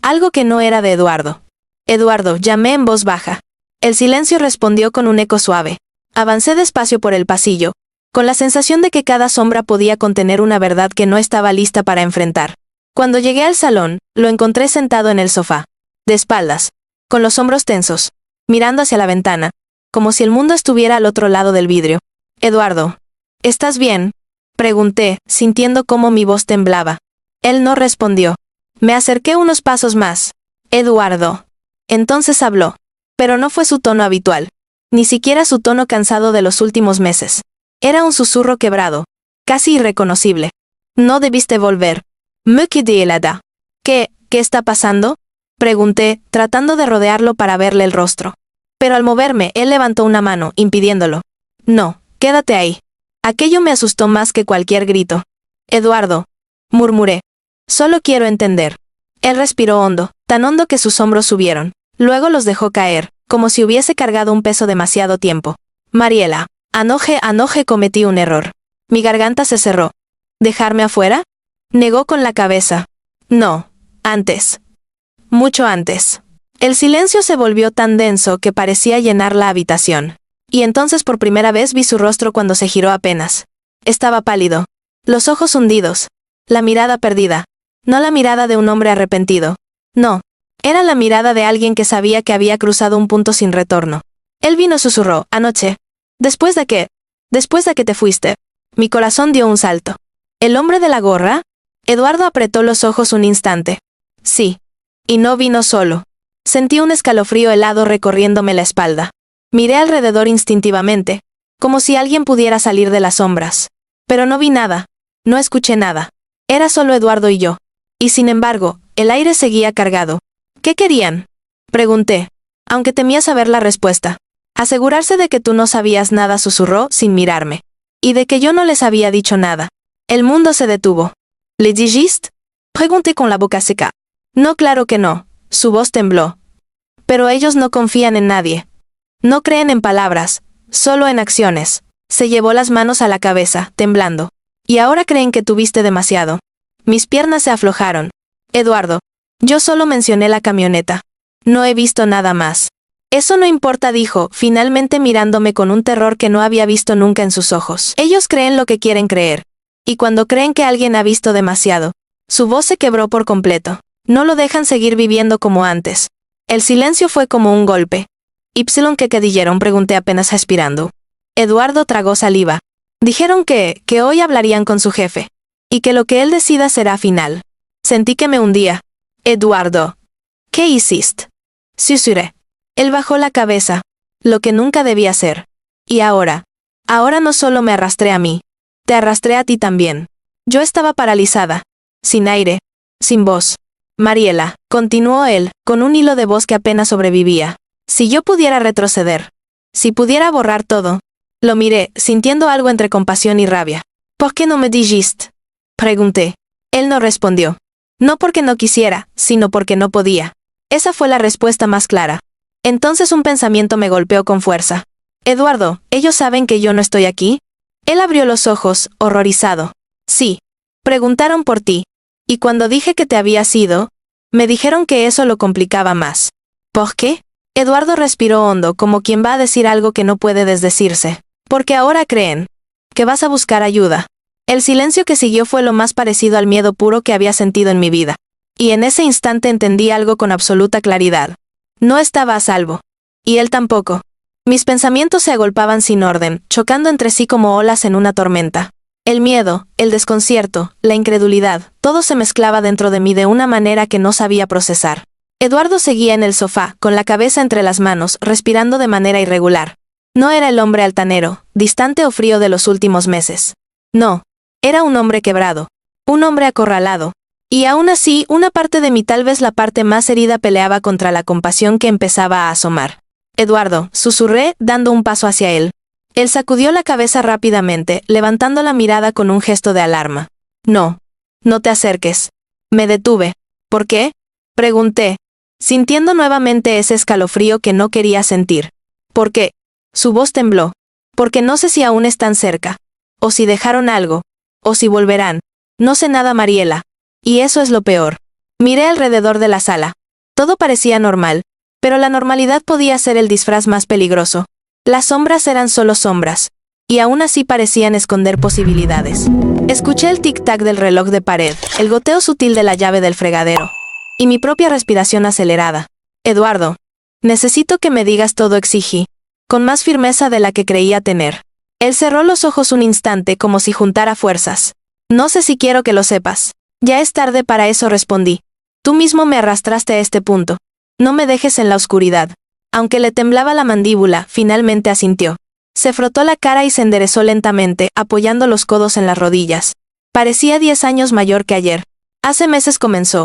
Algo que no era de Eduardo. Eduardo, llamé en voz baja. El silencio respondió con un eco suave. Avancé despacio por el pasillo, con la sensación de que cada sombra podía contener una verdad que no estaba lista para enfrentar. Cuando llegué al salón, lo encontré sentado en el sofá, de espaldas, con los hombros tensos, mirando hacia la ventana, como si el mundo estuviera al otro lado del vidrio. Eduardo, ¿estás bien?, pregunté, sintiendo cómo mi voz temblaba. Él no respondió. Me acerqué unos pasos más. Eduardo. Entonces habló. Pero no fue su tono habitual. Ni siquiera su tono cansado de los últimos meses. Era un susurro quebrado. Casi irreconocible. No debiste volver. Me quedé helada. ¿Qué está pasando?, pregunté, tratando de rodearlo para verle el rostro. Pero al moverme, él levantó una mano, impidiéndolo. No, quédate ahí. Aquello me asustó más que cualquier grito. Eduardo, murmuré. Solo quiero entender. Él respiró hondo, tan hondo que sus hombros subieron. Luego los dejó caer, como si hubiese cargado un peso demasiado tiempo. Mariela, anoche cometí un error. Mi garganta se cerró. ¿Dejarme afuera?, negó con la cabeza. No, antes. Mucho antes. El silencio se volvió tan denso que parecía llenar la habitación. Y entonces por primera vez vi su rostro cuando se giró apenas. Estaba pálido. Los ojos hundidos. La mirada perdida. No la mirada de un hombre arrepentido. No. Era la mirada de alguien que sabía que había cruzado un punto sin retorno. Él vino, susurró, anoche. Después de que te fuiste. Mi corazón dio un salto. ¿El hombre de la gorra? Eduardo apretó los ojos un instante. Sí. Y no vino solo. Sentí un escalofrío helado recorriéndome la espalda. Miré alrededor instintivamente, como si alguien pudiera salir de las sombras. Pero no vi nada. No escuché nada. Era solo Eduardo y yo. Y sin embargo, el aire seguía cargado. ¿Qué querían?, pregunté, aunque temía saber la respuesta. Asegurarse de que tú no sabías nada, susurró sin mirarme. Y de que yo no les había dicho nada. El mundo se detuvo. ¿Le dijiste?, pregunté con la boca seca. No, claro que no. Su voz tembló. Pero ellos no confían en nadie. No creen en palabras, solo en acciones. Se llevó las manos a la cabeza, temblando. Y ahora creen que tuviste demasiado. Mis piernas se aflojaron. Eduardo, yo solo mencioné la camioneta. No he visto nada más. Eso no importa, dijo, finalmente mirándome con un terror que no había visto nunca en sus ojos. Ellos creen lo que quieren creer. Y cuando creen que alguien ha visto demasiado, su voz se quebró por completo. No lo dejan seguir viviendo como antes. El silencio fue como un golpe. ¿Qué dijeron?, pregunté apenas respirando. Eduardo tragó saliva. Dijeron que hoy hablarían con su jefe. Y que lo que él decida será final. Sentí que me hundía. Eduardo. ¿Qué hiciste?, susurré. Él bajó la cabeza. Lo que nunca debía hacer. Y ahora no solo me arrastré a mí. Te arrastré a ti también. Yo estaba paralizada. Sin aire. Sin voz. Mariela, continuó él, con un hilo de voz que apenas sobrevivía. Si yo pudiera retroceder. Si pudiera borrar todo. Lo miré, sintiendo algo entre compasión y rabia. ¿Por qué no me dijiste?, pregunté. Él no respondió. No porque no quisiera, sino porque no podía. Esa fue la respuesta más clara. Entonces un pensamiento me golpeó con fuerza. Eduardo, ¿ellos saben que yo no estoy aquí? Él abrió los ojos, horrorizado. Sí. Preguntaron por ti. Y cuando dije que te habías ido, me dijeron que eso lo complicaba más. ¿Por qué? Eduardo respiró hondo, como quien va a decir algo que no puede desdecirse. Porque ahora creen que vas a buscar ayuda. El silencio que siguió fue lo más parecido al miedo puro que había sentido en mi vida. Y en ese instante entendí algo con absoluta claridad. No estaba a salvo. Y él tampoco. Mis pensamientos se agolpaban sin orden, chocando entre sí como olas en una tormenta. El miedo, el desconcierto, la incredulidad, todo se mezclaba dentro de mí de una manera que no sabía procesar. Eduardo seguía en el sofá, con la cabeza entre las manos, respirando de manera irregular. No era el hombre altanero, distante o frío de los últimos meses. No, era un hombre quebrado. Un hombre acorralado. Y aún así, una parte de mí, tal vez la parte más herida, peleaba contra la compasión que empezaba a asomar. Eduardo, susurré, dando un paso hacia él. Él sacudió la cabeza rápidamente, levantando la mirada con un gesto de alarma. No. No te acerques. Me detuve. ¿Por qué? Pregunté, sintiendo nuevamente ese escalofrío que no quería sentir. ¿Por qué? Su voz tembló. Porque no sé si aún están cerca. O si dejaron algo. O si volverán. No sé nada, Mariela. Y eso es lo peor. Miré alrededor de la sala. Todo parecía normal. Pero la normalidad podía ser el disfraz más peligroso. Las sombras eran solo sombras. Y aún así parecían esconder posibilidades. Escuché el tic-tac del reloj de pared, el goteo sutil de la llave del fregadero. Y mi propia respiración acelerada. Eduardo. Necesito que me digas todo, exigí. Con más firmeza de la que creía tener. Él cerró los ojos un instante como si juntara fuerzas. No sé si quiero que lo sepas. Ya es tarde para eso, respondí. Tú mismo me arrastraste a este punto. No me dejes en la oscuridad. Aunque le temblaba la mandíbula, finalmente asintió. Se frotó la cara y se enderezó lentamente, apoyando los codos en las rodillas. Parecía 10 años mayor que ayer. Hace meses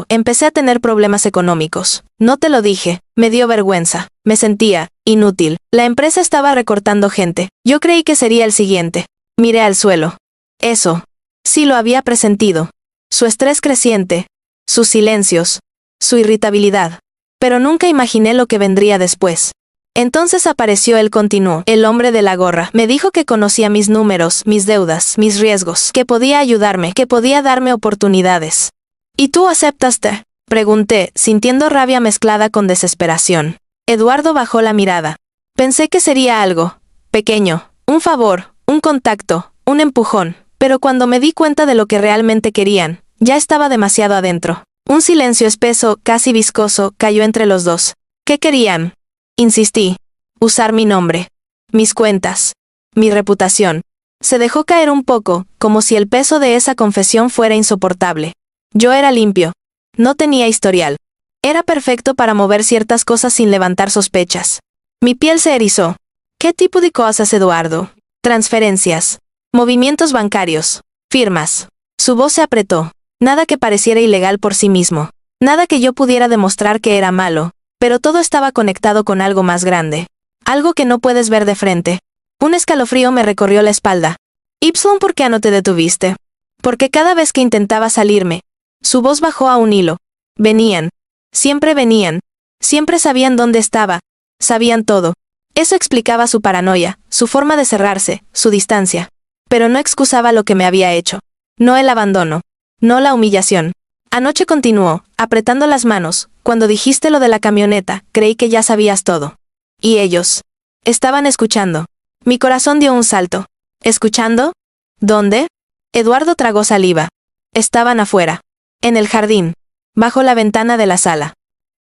empecé a tener problemas económicos. No te lo dije, me dio vergüenza. Me sentía inútil. La empresa estaba recortando gente. Yo creí que sería el siguiente. Miré al suelo. Eso. Sí, lo había presentido. Su estrés creciente. Sus silencios. Su irritabilidad. Pero nunca imaginé lo que vendría después. Entonces apareció él, continuó, el hombre de la gorra. Me dijo que conocía mis números, mis deudas, mis riesgos, que podía ayudarme, que podía darme oportunidades. ¿Y tú aceptaste? Pregunté, sintiendo rabia mezclada con desesperación. Eduardo bajó la mirada. Pensé que sería algo pequeño, un favor, un contacto, un empujón, pero cuando me di cuenta de lo que realmente querían, ya estaba demasiado adentro. Un silencio espeso, casi viscoso, cayó entre los dos. ¿Qué querían? Insistí. Usar mi nombre. Mis cuentas. Mi reputación. Se dejó caer un poco, como si el peso de esa confesión fuera insoportable. Yo era limpio. No tenía historial. Era perfecto para mover ciertas cosas sin levantar sospechas. Mi piel se erizó. ¿Qué tipo de cosas, Eduardo? Transferencias. Movimientos bancarios. Firmas. Su voz se apretó. Nada que pareciera ilegal por sí mismo. Nada que yo pudiera demostrar que era malo. Pero todo estaba conectado con algo más grande. Algo que no puedes ver de frente. Un escalofrío me recorrió la espalda. Ipson, ¿por qué no te detuviste? Porque cada vez que intentaba salirme, su voz bajó a un hilo. Venían. Siempre venían. Siempre sabían dónde estaba. Sabían todo. Eso explicaba su paranoia, su forma de cerrarse, su distancia. Pero no excusaba lo que me había hecho. No el abandono. No la humillación. Anoche, continuó, apretando las manos, cuando dijiste lo de la camioneta, creí que ya sabías todo. Y ellos. Estaban escuchando. Mi corazón dio un salto. ¿Escuchando? ¿Dónde? Eduardo tragó saliva. Estaban afuera. En el jardín. Bajo la ventana de la sala.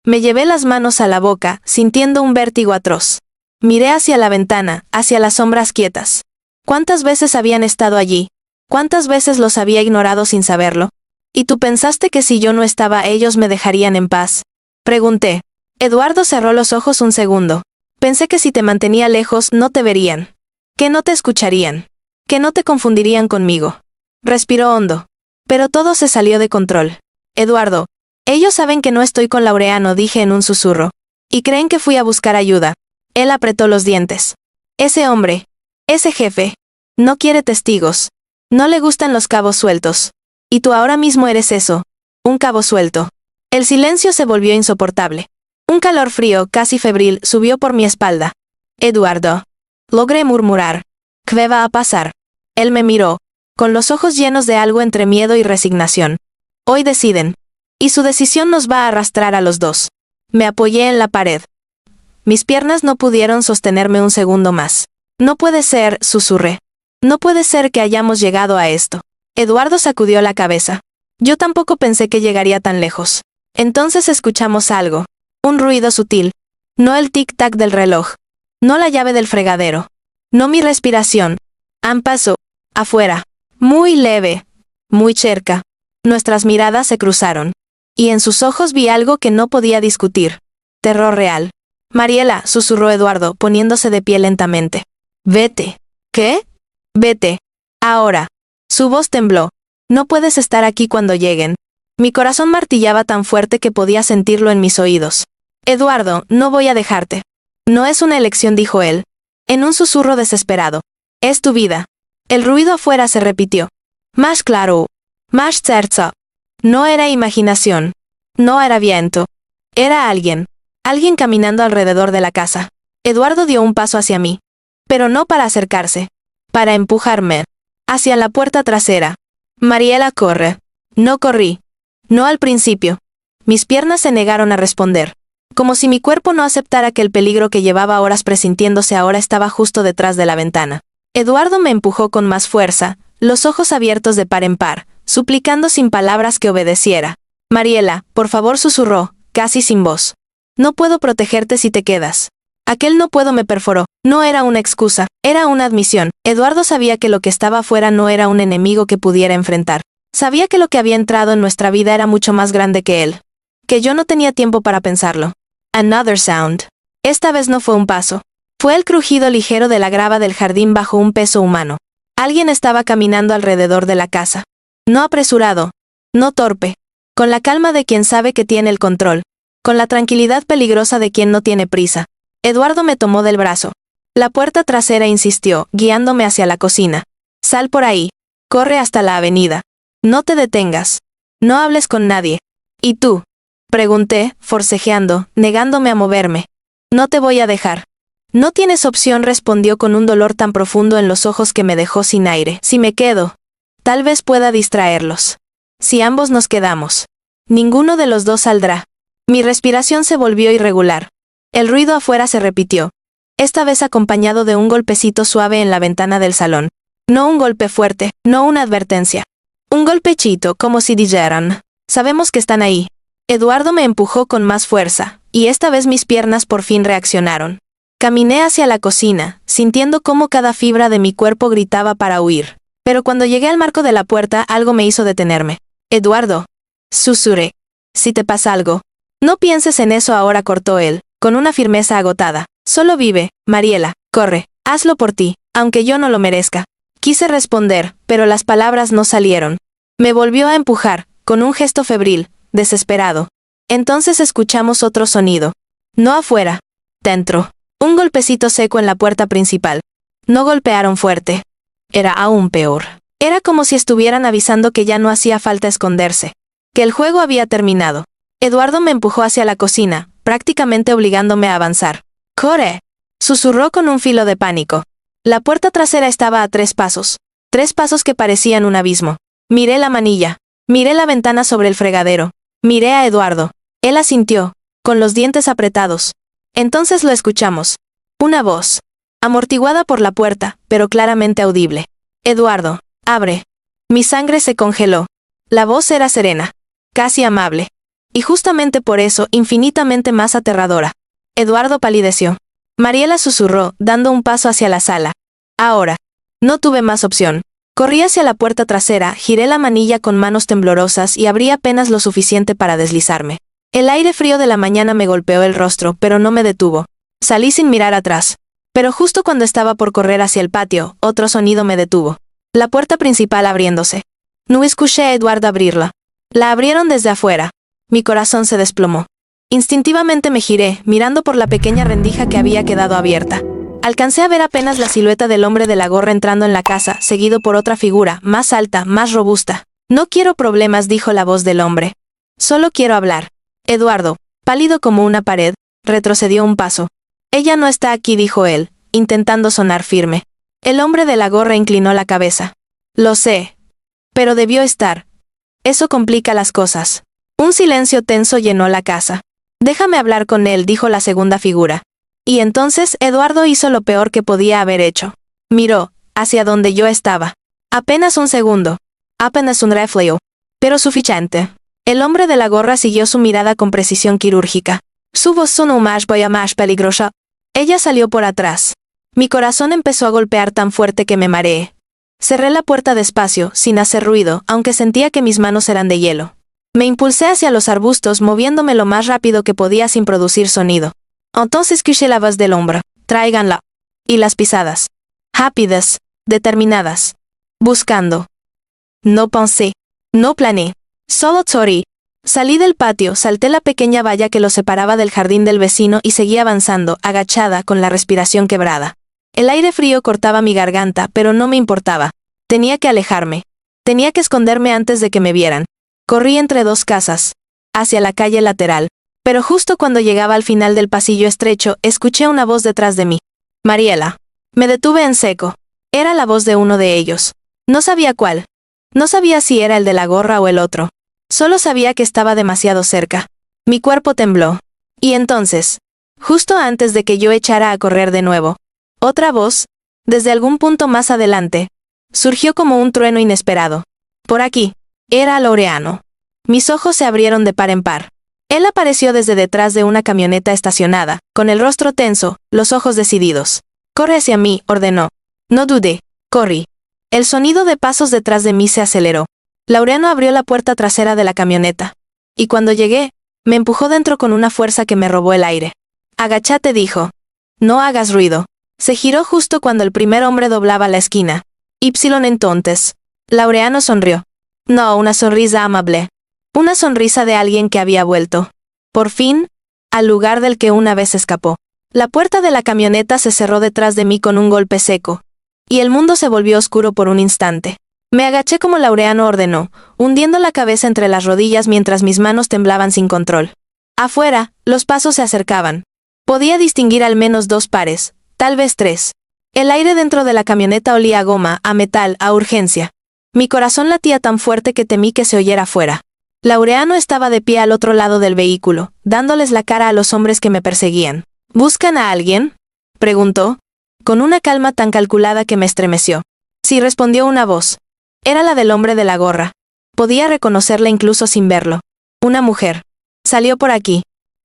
Me llevé las manos a la boca, sintiendo un vértigo atroz. Miré hacia la ventana, hacia las sombras quietas. ¿Cuántas veces habían estado allí? ¿Cuántas veces los había ignorado sin saberlo? ¿Y tú pensaste que si yo no estaba ellos me dejarían en paz? Pregunté. Eduardo cerró los ojos un segundo. Pensé que si te mantenía lejos no te verían. Que no te escucharían. Que no te confundirían conmigo. Respiró hondo. Pero todo se salió de control. Eduardo. Ellos saben que no estoy con Laureano, dije en un susurro. Y creen que fui a buscar ayuda. Él apretó los dientes. Ese hombre. Ese jefe. No quiere testigos. No le gustan los cabos sueltos. Y tú ahora mismo eres eso. Un cabo suelto. El silencio se volvió insoportable. Un calor frío, casi febril, subió por mi espalda. Eduardo. Logré murmurar. ¿Qué va a pasar? Él me miró, con los ojos llenos de algo entre miedo y resignación. Hoy deciden. Y su decisión nos va a arrastrar a los dos. Me apoyé en la pared. Mis piernas no pudieron sostenerme un segundo más. No puede ser, susurré. No puede ser que hayamos llegado a esto. Eduardo sacudió la cabeza. Yo tampoco pensé que llegaría tan lejos. Entonces escuchamos algo. Un ruido sutil. No el tic-tac del reloj. No la llave del fregadero. No mi respiración. Han pasado. Afuera. Muy leve. Muy cerca. Nuestras miradas se cruzaron. Y en sus ojos vi algo que no podía discutir. Terror real. Mariela, susurró Eduardo, poniéndose de pie lentamente. Vete. ¿Qué? Vete. Ahora. Su voz tembló. No puedes estar aquí cuando lleguen. Mi corazón martillaba tan fuerte que podía sentirlo en mis oídos. Eduardo, no voy a dejarte. No es una elección, dijo él. En un susurro desesperado. Es tu vida. El ruido afuera se repitió. Más claro. Más cerca. No era imaginación. No era viento. Era alguien. Alguien caminando alrededor de la casa. Eduardo dio un paso hacia mí. Pero no para acercarse. Para empujarme. Hacia la puerta trasera. Mariela, corre. No corrí. No al principio. Mis piernas se negaron a responder. Como si mi cuerpo no aceptara que el peligro que llevaba horas presintiéndose ahora estaba justo detrás de la ventana. Eduardo me empujó con más fuerza, los ojos abiertos de par en par, suplicando sin palabras que obedeciera. Mariela, por favor, susurró, casi sin voz. No puedo protegerte si te quedas. Aquel no puedo me perforó. No era una excusa, era una admisión. Eduardo sabía que lo que estaba afuera no era un enemigo que pudiera enfrentar. Sabía que lo que había entrado en nuestra vida era mucho más grande que él. Que yo no tenía tiempo para pensarlo. Another sound. Esta vez no fue un paso. Fue el crujido ligero de la grava del jardín bajo un peso humano. Alguien estaba caminando alrededor de la casa. No apresurado. No torpe. Con la calma de quien sabe que tiene el control. Con la tranquilidad peligrosa de quien no tiene prisa. Eduardo me tomó del brazo. La puerta trasera insistió, guiándome hacia la cocina. Sal por ahí. Corre hasta la avenida. No te detengas. No hables con nadie. ¿Y tú? Pregunté, forcejeando, negándome a moverme. No te voy a dejar. No tienes opción, respondió con un dolor tan profundo en los ojos que me dejó sin aire. Si me quedo, tal vez pueda distraerlos. Si ambos nos quedamos, ninguno de los dos saldrá. Mi respiración se volvió irregular. El ruido afuera se repitió. Esta vez acompañado de un golpecito suave en la ventana del salón. No un golpe fuerte, no una advertencia. Un golpecito, como si dijeran, sabemos que están ahí. Eduardo me empujó con más fuerza, y esta vez mis piernas por fin reaccionaron. Caminé hacia la cocina, sintiendo cómo cada fibra de mi cuerpo gritaba para huir. Pero cuando llegué al marco de la puerta, algo me hizo detenerme. Eduardo. Susurré. Si te pasa algo. No pienses en eso ahora, cortó él, con una firmeza agotada. Solo vive, Mariela, corre, hazlo por ti, aunque yo no lo merezca. Quise responder, pero las palabras no salieron. Me volvió a empujar, con un gesto febril, desesperado. Entonces escuchamos otro sonido. No afuera. Dentro. Un golpecito seco en la puerta principal. No golpearon fuerte. Era aún peor. Era como si estuvieran avisando que ya no hacía falta esconderse. Que el juego había terminado. Eduardo me empujó hacia la cocina, prácticamente obligándome a avanzar. ¡Corre! Susurró con un filo de pánico. La puerta trasera estaba a 3 pasos. 3 pasos que parecían un abismo. Miré la manilla. Miré la ventana sobre el fregadero. Miré a Eduardo. Él asintió, con los dientes apretados. Entonces lo escuchamos. Una voz. Amortiguada por la puerta, pero claramente audible. Eduardo, abre. Mi sangre se congeló. La voz era serena. Casi amable. Y justamente por eso, infinitamente más aterradora. Eduardo palideció. Mariela susurró, dando un paso hacia la sala. Ahora. No tuve más opción. Corrí hacia la puerta trasera, giré la manilla con manos temblorosas y abrí apenas lo suficiente para deslizarme. El aire frío de la mañana me golpeó el rostro, pero no me detuvo. Salí sin mirar atrás. Pero justo cuando estaba por correr hacia el patio, otro sonido me detuvo. La puerta principal abriéndose. No escuché a Eduardo abrirla. La abrieron desde afuera. Mi corazón se desplomó. Instintivamente me giré, mirando por la pequeña rendija que había quedado abierta. Alcancé a ver apenas la silueta del hombre de la gorra entrando en la casa, seguido por otra figura, más alta, más robusta. No quiero problemas, dijo la voz del hombre. Solo quiero hablar. Eduardo, pálido como una pared, retrocedió un paso. Ella no está aquí, dijo él, intentando sonar firme. El hombre de la gorra inclinó la cabeza. Lo sé. Pero debió estar. Eso complica las cosas. Un silencio tenso llenó la casa. Déjame hablar con él, dijo la segunda figura. Y entonces Eduardo hizo lo peor que podía haber hecho. Miró, hacia donde yo estaba. Apenas un segundo. Apenas un reflejo. Pero suficiente. El hombre de la gorra siguió su mirada con precisión quirúrgica. Su voz sonó más peligrosa. Ella salió por atrás. Mi corazón empezó a golpear tan fuerte que me mareé. Cerré la puerta despacio, sin hacer ruido, aunque sentía que mis manos eran de hielo. Me impulsé hacia los arbustos, moviéndome lo más rápido que podía sin producir sonido. Entonces escuché la voz del hombre. Tráiganla. Y las pisadas. Rápidas, determinadas. Buscando. No pensé. No planeé. Solo corrí. Salí del patio, salté la pequeña valla que lo separaba del jardín del vecino y seguí avanzando, agachada, con la respiración quebrada. El aire frío cortaba mi garganta, pero no me importaba. Tenía que alejarme. Tenía que esconderme antes de que me vieran. Corrí entre dos casas, hacia la calle lateral. Pero justo cuando llegaba al final del pasillo estrecho, escuché una voz detrás de mí. Mariela. Me detuve en seco. Era la voz de uno de ellos. No sabía cuál. No sabía si era el de la gorra o el otro. Solo sabía que estaba demasiado cerca. Mi cuerpo tembló. Y entonces, justo antes de que yo echara a correr de nuevo, otra voz, desde algún punto más adelante, surgió como un trueno inesperado. Por aquí. Era Laureano. Mis ojos se abrieron de par en par. Él apareció desde detrás de una camioneta estacionada, con el rostro tenso, los ojos decididos. Corre hacia mí, ordenó. No dudé. Corrí. El sonido de pasos detrás de mí se aceleró. Laureano abrió la puerta trasera de la camioneta. Y cuando llegué, me empujó dentro con una fuerza que me robó el aire. Agáchate, dijo. No hagas ruido. Se giró justo cuando el primer hombre doblaba la esquina. Entonces. Laureano sonrió. No, una sonrisa amable. Una sonrisa de alguien que había vuelto. Por fin, al lugar del que una vez escapó. La puerta de la camioneta se cerró detrás de mí con un golpe seco. Y el mundo se volvió oscuro por un instante. Me agaché como Laureano ordenó, hundiendo la cabeza entre las rodillas mientras mis manos temblaban sin control. Afuera, los pasos se acercaban. Podía distinguir al menos 2 pares, tal vez 3. El aire dentro de la camioneta olía a goma, a metal, a urgencia. Mi corazón latía tan fuerte que temí que se oyera afuera. Laureano estaba de pie al otro lado del vehículo, dándoles la cara a los hombres que me perseguían. ¿Buscan a alguien?, preguntó, con una calma tan calculada que me estremeció. Sí, respondió una voz. Era la del hombre de la gorra. Podía reconocerla incluso sin verlo. Una mujer. Salió por aquí.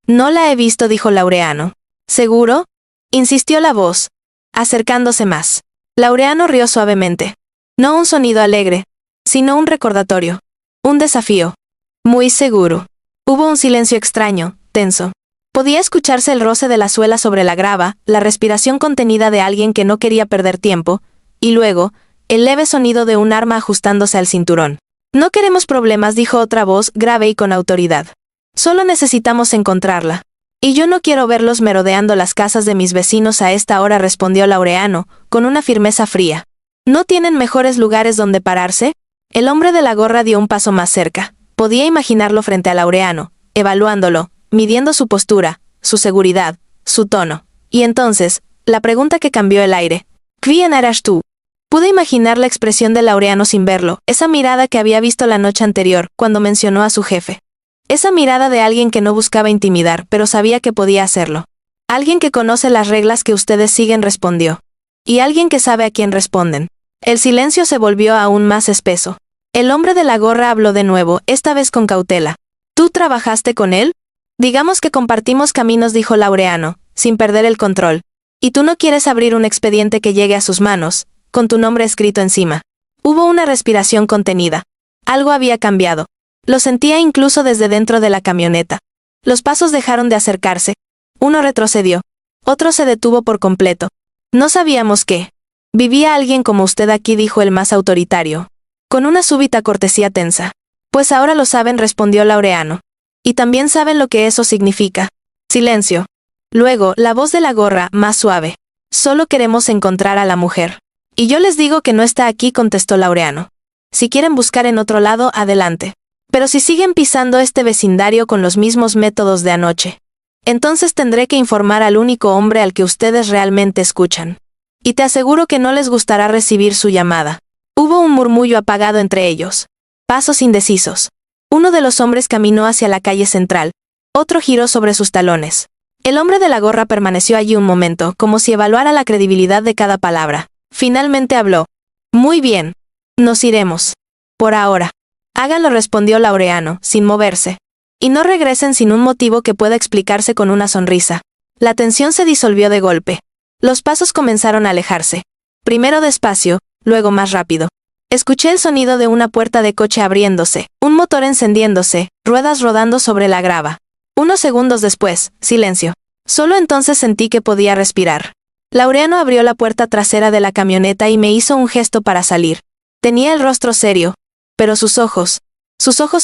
No la he visto, dijo Laureano. ¿Seguro?, insistió la voz, acercándose más. Laureano rió suavemente. No un sonido alegre, sino un recordatorio. Un desafío. Muy seguro. Hubo un silencio extraño, tenso. Podía escucharse el roce de la suela sobre la grava, la respiración contenida de alguien que no quería perder tiempo, y luego, el leve sonido de un arma ajustándose al cinturón. No queremos problemas, dijo otra voz, grave y con autoridad. Solo necesitamos encontrarla. Y yo no quiero verlos merodeando las casas de mis vecinos a esta hora, respondió Laureano, con una firmeza fría. ¿No tienen mejores lugares donde pararse? El hombre de la gorra dio un paso más cerca. Podía imaginarlo frente a Laureano, evaluándolo, midiendo su postura, su seguridad, su tono. Y entonces, la pregunta que cambió el aire. ¿Quién eras tú? Pude imaginar la expresión de Laureano sin verlo, esa mirada que había visto la noche anterior, cuando mencionó a su jefe. Esa mirada de alguien que no buscaba intimidar, pero sabía que podía hacerlo. Alguien que conoce las reglas que ustedes siguen, respondió. Y alguien que sabe a quién responden. El silencio se volvió aún más espeso. El hombre de la gorra habló de nuevo, esta vez con cautela. ¿Tú trabajaste con él? Digamos que compartimos caminos, dijo Laureano, sin perder el control. Y tú no quieres abrir un expediente que llegue a sus manos, con tu nombre escrito encima. Hubo una respiración contenida. Algo había cambiado. Lo sentía incluso desde dentro de la camioneta. Los pasos dejaron de acercarse. Uno retrocedió. Otro se detuvo por completo. No sabíamos qué. ¿Vivía alguien como usted aquí?, dijo el más autoritario, con una súbita cortesía tensa. Pues ahora lo saben, respondió Laureano. Y también saben lo que eso significa. Silencio. Luego, la voz de la gorra, más suave. Solo queremos encontrar a la mujer. Y yo les digo que no está aquí, contestó Laureano. Si quieren buscar en otro lado, adelante. Pero si siguen pisando este vecindario con los mismos métodos de anoche, entonces tendré que informar al único hombre al que ustedes realmente escuchan. Y te aseguro que no les gustará recibir su llamada. Hubo un murmullo apagado entre ellos. Pasos indecisos. Uno de los hombres caminó hacia la calle central. Otro giró sobre sus talones. El hombre de la gorra permaneció allí un momento, como si evaluara la credibilidad de cada palabra. Finalmente habló. Muy bien. Nos iremos. Por ahora. Háganlo, respondió Laureano, sin moverse. Y no regresen sin un motivo que pueda explicarse con una sonrisa. La tensión se disolvió de golpe. Los pasos comenzaron a alejarse. Primero despacio, luego más rápido. Escuché el sonido de una puerta de coche abriéndose, un motor encendiéndose, ruedas rodando sobre la grava. Unos segundos después, silencio. Solo entonces sentí que podía respirar. Laureano abrió la puerta trasera de la camioneta y me hizo un gesto para salir. Tenía el rostro serio, pero sus ojos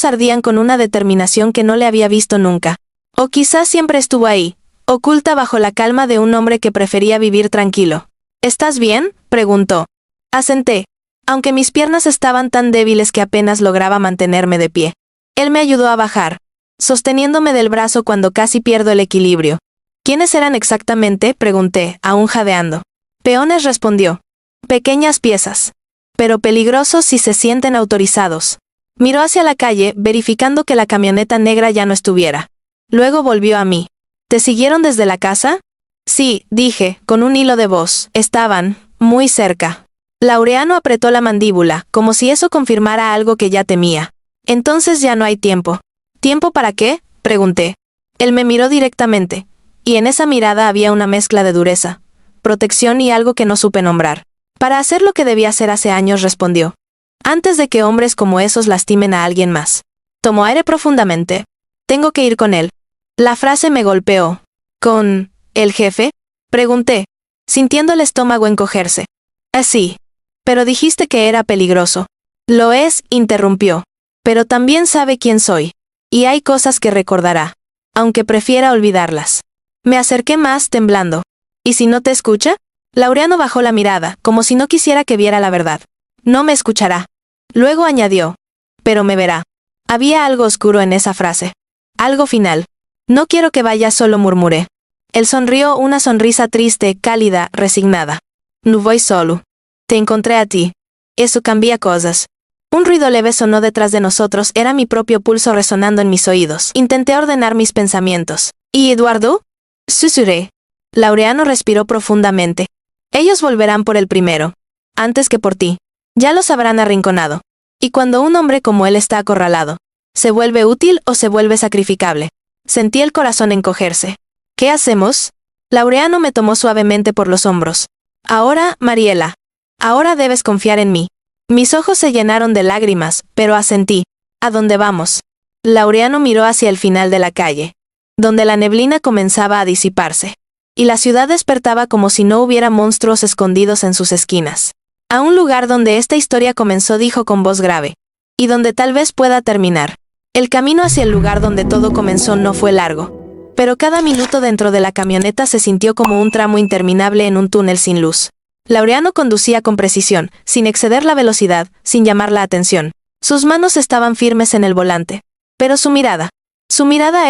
ardían con una determinación que no le había visto nunca. O quizás siempre estuvo ahí, oculta bajo la calma de un hombre que prefería vivir tranquilo. ¿Estás bien?, preguntó. Asenté, aunque mis piernas estaban tan débiles que apenas lograba mantenerme de pie. Él me ayudó a bajar, sosteniéndome del brazo cuando casi pierdo el equilibrio. ¿Quiénes eran exactamente?, pregunté, aún jadeando. Peones, respondió. Pequeñas piezas. Pero peligrosos si se sienten autorizados. Miró hacia la calle, verificando que la camioneta negra ya no estuviera. Luego volvió a mí. ¿Te siguieron desde la casa? Sí, dije, con un hilo de voz. Estaban muy cerca. Laureano apretó la mandíbula, como si eso confirmara algo que ya temía. Entonces ya no hay tiempo. ¿Tiempo para qué?, pregunté. Él me miró directamente, y en esa mirada había una mezcla de dureza, protección y algo que no supe nombrar. Para hacer lo que debía hacer hace años, respondió. Antes de que hombres como esos lastimen a alguien más. Tomó aire profundamente. Tengo que ir con él. La frase me golpeó. ¿Con el jefe?, pregunté, sintiendo el estómago encogerse. Así. Pero dijiste que era peligroso. Lo es, interrumpió. Pero también sabe quién soy. Y hay cosas que recordará, aunque prefiera olvidarlas. Me acerqué más, temblando. ¿Y si no te escucha? Laureano bajó la mirada, como si no quisiera que viera la verdad. No me escuchará. Luego añadió. Pero me verá. Había algo oscuro en esa frase. Algo final. No quiero que vayas solo, murmuré. Él sonrió, una sonrisa triste, cálida, resignada. No voy solo. Te encontré a ti. Eso cambia cosas. Un ruido leve sonó detrás de nosotros, era mi propio pulso resonando en mis oídos. Intenté ordenar mis pensamientos. ¿Y Eduardo?, susurré. Laureano respiró profundamente. Ellos volverán por el primero. Antes que por ti. Ya los habrán arrinconado. Y cuando un hombre como él está acorralado, ¿se vuelve útil o se vuelve sacrificable? Sentí el corazón encogerse. ¿Qué hacemos? Laureano me tomó suavemente por los hombros. Ahora, Mariela. Ahora debes confiar en mí. Mis ojos se llenaron de lágrimas, pero asentí. ¿A dónde vamos? Laureano miró hacia el final de la calle, donde la neblina comenzaba a disiparse, y la ciudad despertaba como si no hubiera monstruos escondidos en sus esquinas. A un lugar donde esta historia comenzó, dijo con voz grave, y donde tal vez pueda terminar. El camino hacia el lugar donde todo comenzó no fue largo, pero cada minuto dentro de la camioneta se sintió como un tramo interminable en un túnel sin luz. Laureano conducía con precisión, sin exceder la velocidad, sin llamar la atención. Sus manos estaban firmes en el volante. Pero su mirada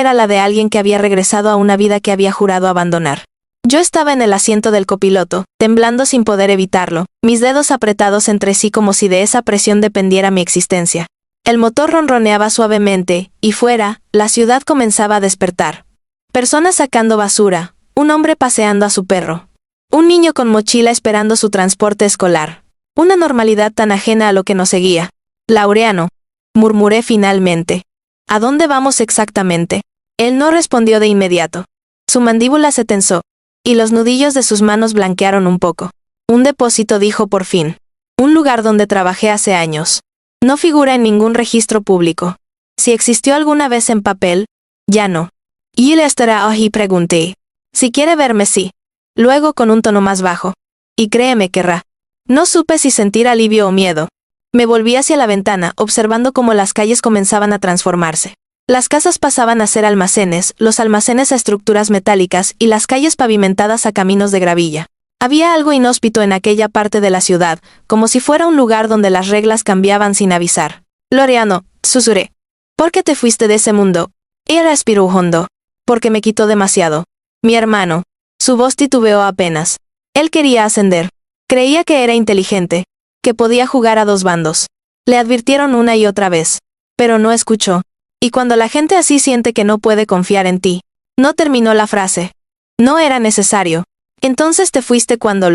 era la de alguien que había regresado a una vida que había jurado abandonar. Yo estaba en el asiento del copiloto, temblando sin poder evitarlo, mis dedos apretados entre sí como si de esa presión dependiera mi existencia. El motor ronroneaba suavemente, y fuera, la ciudad comenzaba a despertar. Personas sacando basura, un hombre paseando a su perro. Un niño con mochila esperando su transporte escolar. Una normalidad tan ajena a lo que nos seguía. Laureano, murmuré finalmente. ¿A dónde vamos exactamente? Él no respondió de inmediato. Su mandíbula se tensó, y los nudillos de sus manos blanquearon un poco. Un depósito, dijo por fin. Un lugar donde trabajé hace años. No figura en ningún registro público. Si existió alguna vez en papel, ya no. ¿Y él estará ahí?, pregunté. Si quiere verme, sí. Luego con un tono más bajo. Y créeme, querrá. No supe si sentir alivio o miedo. Me volví hacia la ventana, observando cómo las calles comenzaban a transformarse. Las casas pasaban a ser almacenes, los almacenes a estructuras metálicas y las calles pavimentadas a caminos de gravilla. Había algo inhóspito en aquella parte de la ciudad, como si fuera un lugar donde las reglas cambiaban sin avisar. Laureano, susurré. ¿Por qué te fuiste de ese mundo? Él respiró hondo. Porque me quitó demasiado. Mi hermano. Su voz titubeó apenas. Él quería ascender. Creía que era inteligente, que podía jugar a dos bandos. Le advirtieron una y otra vez, pero no escuchó. Y cuando la gente así siente que no puede confiar en ti. No terminó la frase. No era necesario. Entonces te fuiste cuando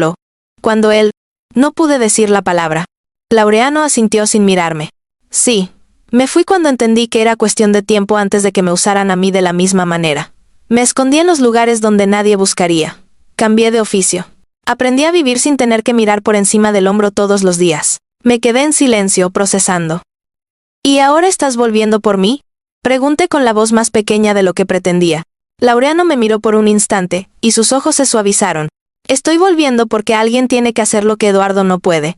él. No pude decir la palabra. Laureano asintió sin mirarme. Sí, me fui cuando entendí que era cuestión de tiempo antes de que me usaran a mí de la misma manera. Me escondí en los lugares donde nadie buscaría. Cambié de oficio. Aprendí a vivir sin tener que mirar por encima del hombro todos los días. Me quedé en silencio, procesando. ¿Y ahora estás volviendo por mí? Pregunté con la voz más pequeña de lo que pretendía. Laureano me miró por un instante, y sus ojos se suavizaron. Estoy volviendo porque alguien tiene que hacer lo que Eduardo no puede.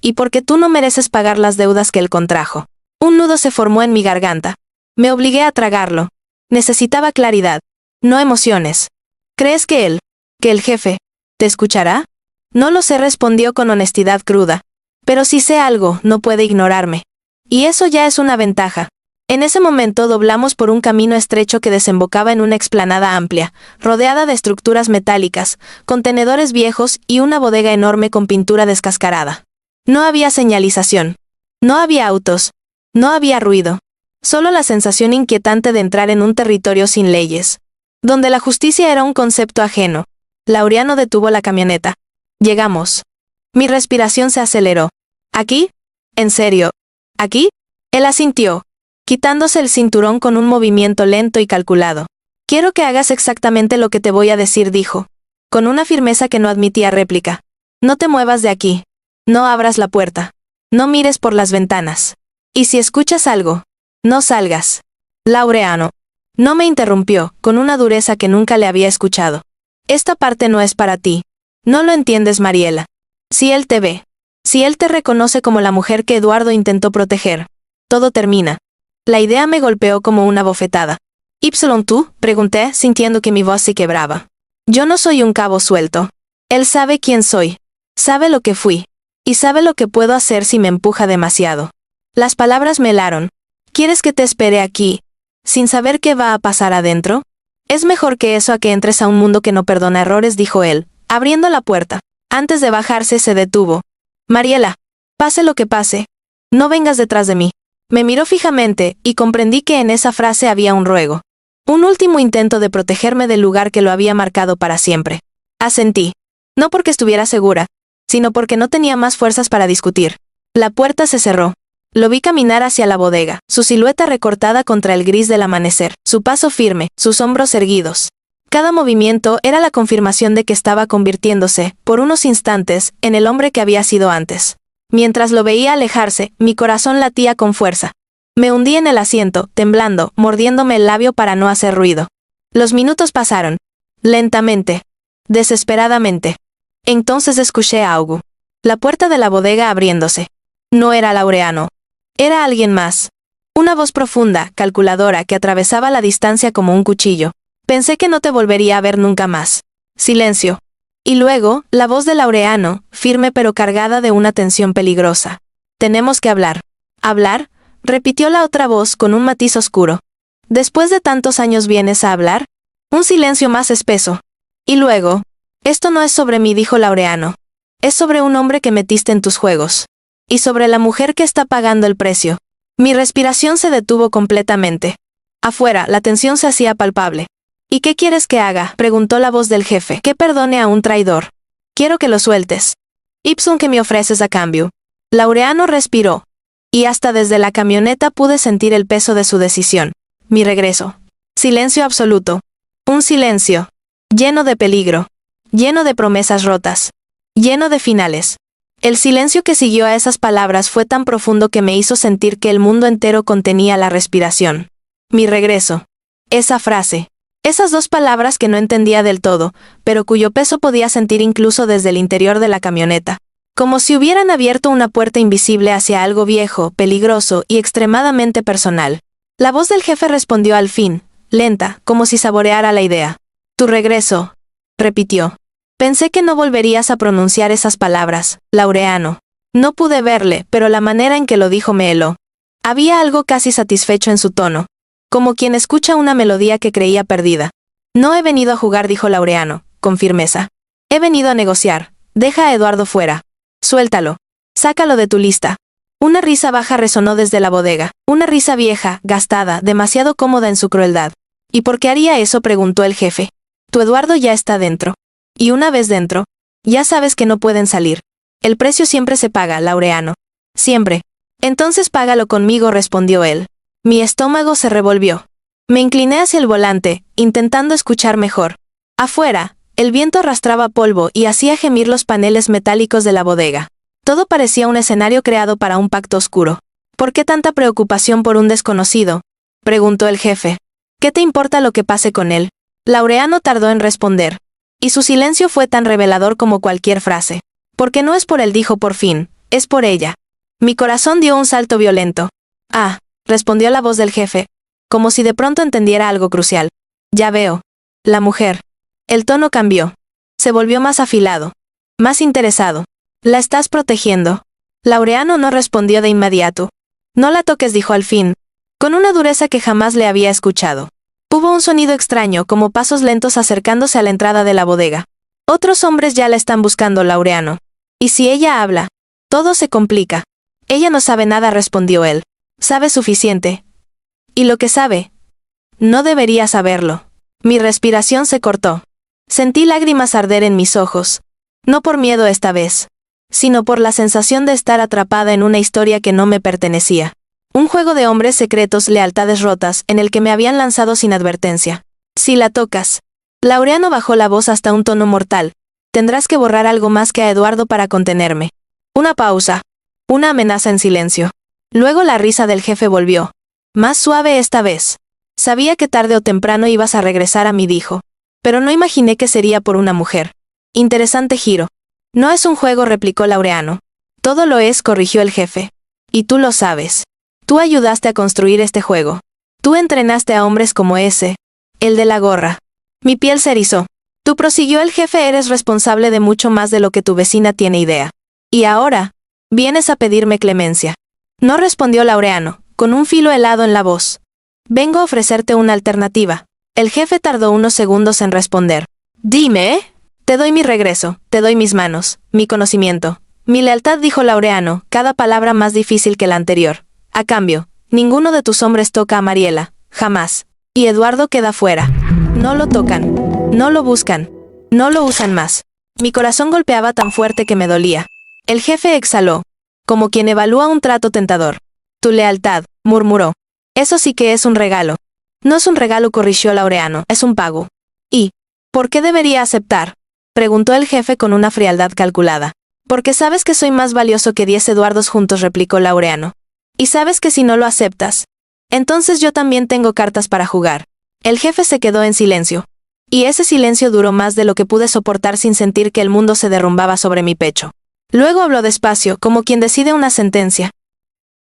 Y porque tú no mereces pagar las deudas que él contrajo. Un nudo se formó en mi garganta. Me obligué a tragarlo. Necesitaba claridad, no emociones. ¿Crees que el jefe, te escuchará? No lo sé, respondió con honestidad cruda. Pero si sé algo, no puede ignorarme. Y eso ya es una ventaja. En ese momento doblamos por un camino estrecho que desembocaba en una explanada amplia, rodeada de estructuras metálicas, contenedores viejos y una bodega enorme con pintura descascarada. No había señalización. No había autos. No había ruido. Solo la sensación inquietante de entrar en un territorio sin leyes, donde la justicia era un concepto ajeno. Laureano detuvo la camioneta. Llegamos. Mi respiración se aceleró. ¿Aquí? ¿En serio? ¿Aquí? Él asintió, quitándose el cinturón con un movimiento lento y calculado. Quiero que hagas exactamente lo que te voy a decir, dijo, con una firmeza que no admitía réplica. No te muevas de aquí. No abras la puerta. No mires por las ventanas. Y si escuchas algo, no salgas. Laureano. No me interrumpió, con una dureza que nunca le había escuchado. Esta parte no es para ti. No lo entiendes, Mariela. Si él te ve, si él te reconoce como la mujer que Eduardo intentó proteger, todo termina. La idea me golpeó como una bofetada. ¿Ypsilon tú? Pregunté, sintiendo que mi voz se quebraba. Yo no soy un cabo suelto. Él sabe quién soy. Sabe lo que fui. Y sabe lo que puedo hacer si me empuja demasiado. Las palabras me helaron. ¿Quieres que te espere aquí, sin saber qué va a pasar adentro? Es mejor que eso a que entres a un mundo que no perdona errores, dijo él, abriendo la puerta. Antes de bajarse se detuvo. Mariela, pase lo que pase, no vengas detrás de mí. Me miró fijamente, y comprendí que en esa frase había un ruego. Un último intento de protegerme del lugar que lo había marcado para siempre. Asentí. No porque estuviera segura, sino porque no tenía más fuerzas para discutir. La puerta se cerró. Lo vi caminar hacia la bodega, su silueta recortada contra el gris del amanecer, su paso firme, sus hombros erguidos. Cada movimiento era la confirmación de que estaba convirtiéndose, por unos instantes, en el hombre que había sido antes. Mientras lo veía alejarse, mi corazón latía con fuerza. Me hundí en el asiento, temblando, mordiéndome el labio para no hacer ruido. Los minutos pasaron. Lentamente. Desesperadamente. Entonces escuché a Augu. La puerta de la bodega abriéndose. No era Laureano. Era alguien más. Una voz profunda, calculadora, que atravesaba la distancia como un cuchillo. Pensé que no te volvería a ver nunca más. Silencio. Y luego, la voz de Laureano, firme pero cargada de una tensión peligrosa. Tenemos que hablar. ¿Hablar? Repitió la otra voz con un matiz oscuro. ¿Después de tantos años vienes a hablar? Un silencio más espeso. Y luego, esto no es sobre mí, dijo Laureano. Es sobre un hombre que metiste en tus juegos. Y sobre la mujer que está pagando el precio. Mi respiración se detuvo completamente. Afuera, la tensión se hacía palpable. ¿Y qué quieres que haga?, preguntó la voz del jefe. Que perdone a un traidor. Quiero que lo sueltes. Ipsum, ¿qué me ofreces a cambio? Laureano respiró. Y hasta desde la camioneta pude sentir el peso de su decisión. Mi regreso. Silencio absoluto. Un silencio. Lleno de peligro. Lleno de promesas rotas. Lleno de finales. El silencio que siguió a esas palabras fue tan profundo que me hizo sentir que el mundo entero contenía la respiración. Mi regreso. Esa frase. Esas dos palabras que no entendía del todo, pero cuyo peso podía sentir incluso desde el interior de la camioneta. Como si hubieran abierto una puerta invisible hacia algo viejo, peligroso y extremadamente personal. La voz del jefe respondió al fin, lenta, como si saboreara la idea. Tu regreso, repitió. Pensé que no volverías a pronunciar esas palabras, Laureano. No pude verle, pero la manera en que lo dijo me heló. Había algo casi satisfecho en su tono. Como quien escucha una melodía que creía perdida. No he venido a jugar, dijo Laureano, con firmeza. He venido a negociar. Deja a Eduardo fuera. Suéltalo. Sácalo de tu lista. Una risa baja resonó desde la bodega. Una risa vieja, gastada, demasiado cómoda en su crueldad. ¿Y por qué haría eso?, preguntó el jefe. Tu Eduardo ya está dentro. Y una vez dentro, ya sabes que no pueden salir. El precio siempre se paga, Laureano. Siempre. Entonces págalo conmigo, respondió él. Mi estómago se revolvió. Me incliné hacia el volante, intentando escuchar mejor. Afuera, el viento arrastraba polvo y hacía gemir los paneles metálicos de la bodega. Todo parecía un escenario creado para un pacto oscuro. ¿Por qué tanta preocupación por un desconocido?, preguntó el jefe. ¿Qué te importa lo que pase con él? Laureano tardó en responder. Y su silencio fue tan revelador como cualquier frase. Porque no es por él, dijo por fin, es por ella. Mi corazón dio un salto violento. Ah, respondió la voz del jefe, como si de pronto entendiera algo crucial. Ya veo. La mujer. El tono cambió. Se volvió más afilado. Más interesado. ¿La estás protegiendo? Laureano no respondió de inmediato. No la toques, dijo al fin, con una dureza que jamás le había escuchado. Hubo un sonido extraño, como pasos lentos acercándose a la entrada de la bodega. Otros hombres ya la están buscando, Laureano. Y si ella habla, todo se complica. Ella no sabe nada, respondió él. Sabe suficiente. Y lo que sabe, no debería saberlo. Mi respiración se cortó. Sentí lágrimas arder en mis ojos. No por miedo esta vez, sino por la sensación de estar atrapada en una historia que no me pertenecía. Un juego de hombres secretos, lealtades rotas, en el que me habían lanzado sin advertencia. Si la tocas. Laureano bajó la voz hasta un tono mortal. Tendrás que borrar algo más que a Eduardo para contenerme. Una pausa. Una amenaza en silencio. Luego la risa del jefe volvió. Más suave esta vez. Sabía que tarde o temprano ibas a regresar a mí, dijo. Pero no imaginé que sería por una mujer. Interesante giro. No es un juego, replicó Laureano. Todo lo es, corrigió el jefe. Y tú lo sabes. Tú ayudaste a construir este juego. Tú entrenaste a hombres como ese. El de la gorra. Mi piel se erizó. Tú, prosiguió el jefe, eres responsable de mucho más de lo que tu vecina tiene idea. Y ahora, vienes a pedirme clemencia. No, respondió Laureano, con un filo helado en la voz. Vengo a ofrecerte una alternativa. El jefe tardó unos segundos en responder. Dime, ¿eh? Te doy mi regreso, te doy mis manos, mi conocimiento, mi lealtad, dijo Laureano, cada palabra más difícil que la anterior. A cambio, ninguno de tus hombres toca a Mariela, jamás. Y Eduardo queda fuera. No lo tocan, no lo buscan, no lo usan más. Mi corazón golpeaba tan fuerte que me dolía. El jefe exhaló, como quien evalúa un trato tentador. Tu lealtad, murmuró. Eso sí que es un regalo. No es un regalo, corrigió Laureano, es un pago. ¿Y por qué debería aceptar?, preguntó el jefe con una frialdad calculada. Porque sabes que soy más valioso que 10 Eduardos juntos, replicó Laureano. Y sabes que si no lo aceptas, entonces yo también tengo cartas para jugar. El jefe se quedó en silencio. Y ese silencio duró más de lo que pude soportar sin sentir que el mundo se derrumbaba sobre mi pecho. Luego habló despacio, como quien decide una sentencia.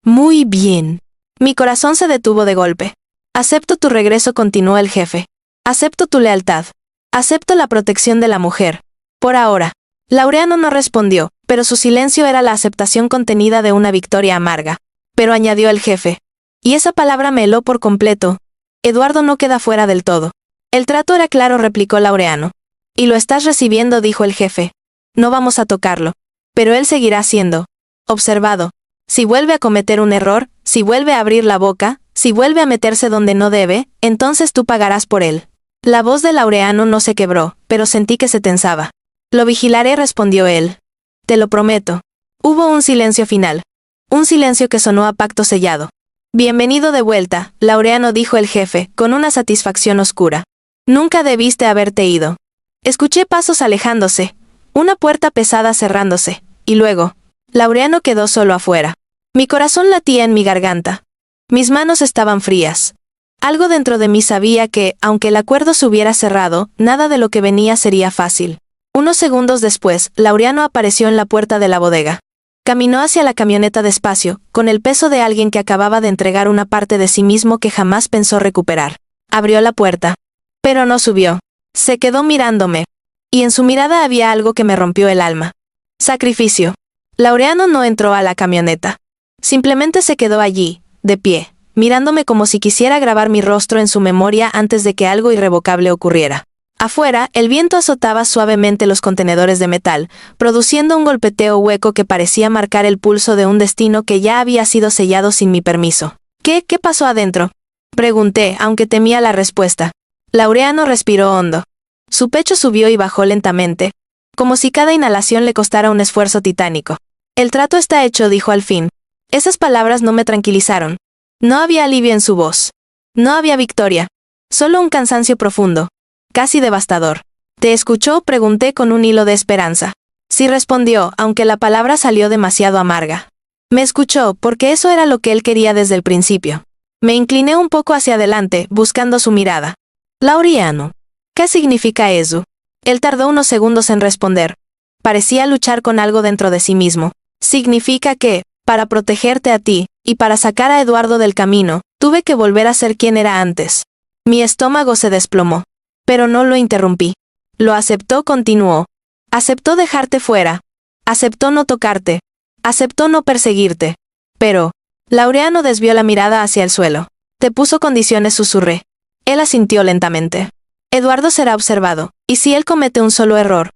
Muy bien. Mi corazón se detuvo de golpe. Acepto tu regreso, continuó el jefe. Acepto tu lealtad. Acepto la protección de la mujer. Por ahora. Laureano no respondió, pero su silencio era la aceptación contenida de una victoria amarga. Pero añadió el jefe. Y esa palabra me heló por completo. Eduardo no queda fuera del todo. El trato era claro, replicó Laureano. Y lo estás recibiendo, dijo el jefe. No vamos a tocarlo. Pero él seguirá siendo observado. Si vuelve a cometer un error, si vuelve a abrir la boca, si vuelve a meterse donde no debe, entonces tú pagarás por él. La voz de Laureano no se quebró, pero sentí que se tensaba. Lo vigilaré, respondió él. Te lo prometo. Hubo un silencio final. Un silencio que sonó a pacto sellado. Bienvenido de vuelta, Laureano, dijo el jefe, con una satisfacción oscura. Nunca debiste haberte ido. Escuché pasos alejándose, una puerta pesada cerrándose, y luego, Laureano quedó solo afuera. Mi corazón latía en mi garganta. Mis manos estaban frías. Algo dentro de mí sabía que, aunque el acuerdo se hubiera cerrado, nada de lo que venía sería fácil. Unos segundos después, Laureano apareció en la puerta de la bodega. Caminó hacia la camioneta despacio, con el peso de alguien que acababa de entregar una parte de sí mismo que jamás pensó recuperar. Abrió la puerta. Pero no subió. Se quedó mirándome. Y en su mirada había algo que me rompió el alma. Sacrificio. Laureano no entró a la camioneta. Simplemente se quedó allí, de pie, mirándome como si quisiera grabar mi rostro en su memoria antes de que algo irrevocable ocurriera. Afuera, el viento azotaba suavemente los contenedores de metal, produciendo un golpeteo hueco que parecía marcar el pulso de un destino que ya había sido sellado sin mi permiso. ¿Qué pasó adentro?, pregunté, aunque temía la respuesta. Laureano respiró hondo. Su pecho subió y bajó lentamente, como si cada inhalación le costara un esfuerzo titánico. El trato está hecho, dijo al fin. Esas palabras no me tranquilizaron. No había alivio en su voz. No había victoria. Solo un cansancio profundo. Casi devastador. ¿Te escuchó?, pregunté con un hilo de esperanza. Sí, respondió, aunque la palabra salió demasiado amarga. Me escuchó, porque eso era lo que él quería desde el principio. Me incliné un poco hacia adelante, buscando su mirada. Laureano. ¿Qué significa eso? Él tardó unos segundos en responder. Parecía luchar con algo dentro de sí mismo. Significa que, para protegerte a ti, y para sacar a Eduardo del camino, tuve que volver a ser quien era antes. Mi estómago se desplomó. Pero no lo interrumpí. Lo aceptó, continuó. Aceptó dejarte fuera. Aceptó no tocarte. Aceptó no perseguirte. Pero, Laureano desvió la mirada hacia el suelo. Te puso condiciones, susurré. Él asintió lentamente. Eduardo será observado, y si él comete un solo error,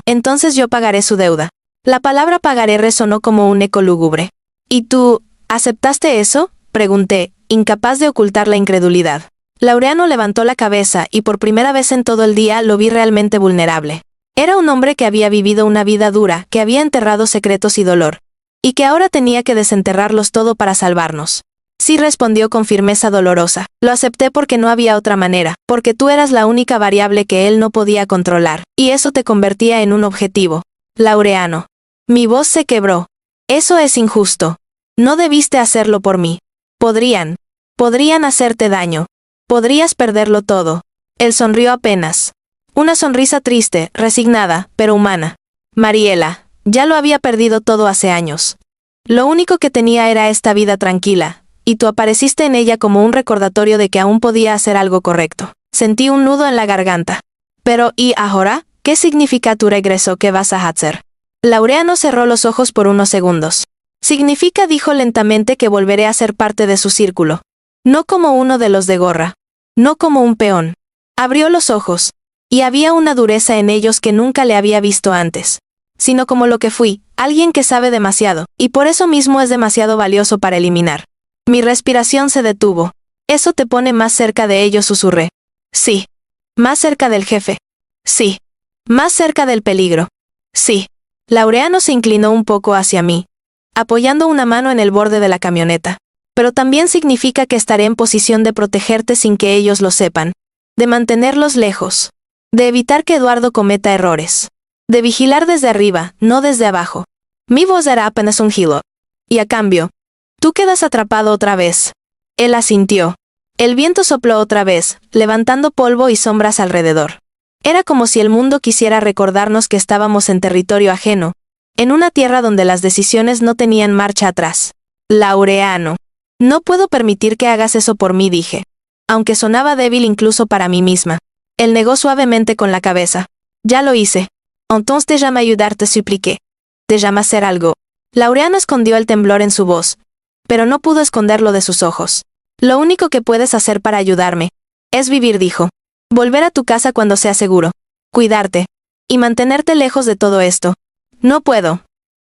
entonces yo pagaré su deuda. La palabra pagaré resonó como un eco lúgubre. ¿Y tú, aceptaste eso?, pregunté, incapaz de ocultar la incredulidad. Laureano levantó la cabeza y por primera vez en todo el día lo vi realmente vulnerable. Era un hombre que había vivido una vida dura, que había enterrado secretos y dolor, y que ahora tenía que desenterrarlos todo para salvarnos. Sí, respondió con firmeza dolorosa. Lo acepté porque no había otra manera, porque tú eras la única variable que él no podía controlar, y eso te convertía en un objetivo. Laureano. Mi voz se quebró. Eso es injusto. No debiste hacerlo por mí. Podrían hacerte daño. Podrías perderlo todo. Él sonrió apenas. Una sonrisa triste, resignada, pero humana. Mariela, ya lo había perdido todo hace años. Lo único que tenía era esta vida tranquila, y tú apareciste en ella como un recordatorio de que aún podía hacer algo correcto. Sentí un nudo en la garganta. Pero, ¿y ahora? ¿Qué significa tu regreso? ¿Qué vas a hacer? Laureano cerró los ojos por unos segundos. Significa, dijo lentamente, que volveré a ser parte de su círculo. No como uno de los de gorra. No como un peón. Abrió los ojos. Y había una dureza en ellos que nunca le había visto antes. Sino como lo que fui, alguien que sabe demasiado, y por eso mismo es demasiado valioso para eliminar. Mi respiración se detuvo. Eso te pone más cerca de ellos, susurré. Sí. Más cerca del jefe. Sí. Más cerca del peligro. Sí. Laureano se inclinó un poco hacia mí, apoyando una mano en el borde de la camioneta. Pero también significa que estaré en posición de protegerte sin que ellos lo sepan, de mantenerlos lejos, de evitar que Eduardo cometa errores, de vigilar desde arriba, no desde abajo. Mi voz era apenas un gilo. Y a cambio, tú quedas atrapado otra vez. Él asintió. El viento sopló otra vez, levantando polvo y sombras alrededor. Era como si el mundo quisiera recordarnos que estábamos en territorio ajeno, en una tierra donde las decisiones no tenían marcha atrás. Laureano. No puedo permitir que hagas eso por mí, dije. Aunque sonaba débil incluso para mí misma. Él negó suavemente con la cabeza. Ya lo hice. Entonces déjame ayudar, te supliqué. Déjame hacer algo. Laureano escondió el temblor en su voz, pero no pudo esconderlo de sus ojos. Lo único que puedes hacer para ayudarme es vivir, dijo. Volver a tu casa cuando sea seguro. Cuidarte. Y mantenerte lejos de todo esto. No puedo.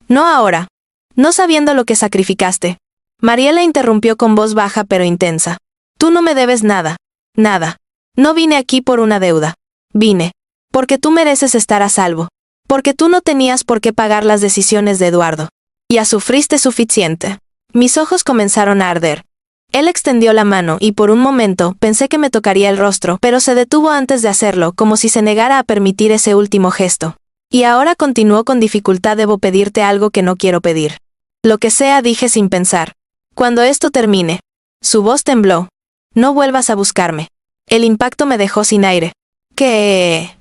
No ahora. No sabiendo lo que sacrificaste. Mariela interrumpió con voz baja pero intensa. Tú no me debes nada. Nada. No vine aquí por una deuda. Vine. Porque tú mereces estar a salvo. Porque tú no tenías por qué pagar las decisiones de Eduardo. Ya sufriste suficiente. Mis ojos comenzaron a arder. Él extendió la mano y por un momento pensé que me tocaría el rostro, pero se detuvo antes de hacerlo, como si se negara a permitir ese último gesto. Y ahora continuó con dificultad. Debo pedirte algo que no quiero pedir. Lo que sea, dije sin pensar. Cuando esto termine. Su voz tembló. No vuelvas a buscarme. El impacto me dejó sin aire. ¿Qué?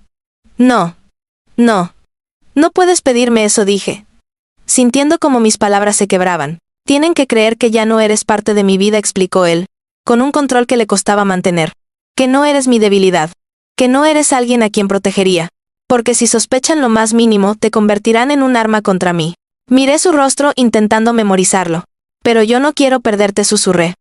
No. No. No puedes pedirme eso, dije, sintiendo como mis palabras se quebraban. Tienen que creer que ya no eres parte de mi vida, explicó él, con un control que le costaba mantener. Que no eres mi debilidad. Que no eres alguien a quien protegería. Porque si sospechan lo más mínimo, te convertirán en un arma contra mí. Miré su rostro intentando memorizarlo. Pero yo no quiero perderte, susurré.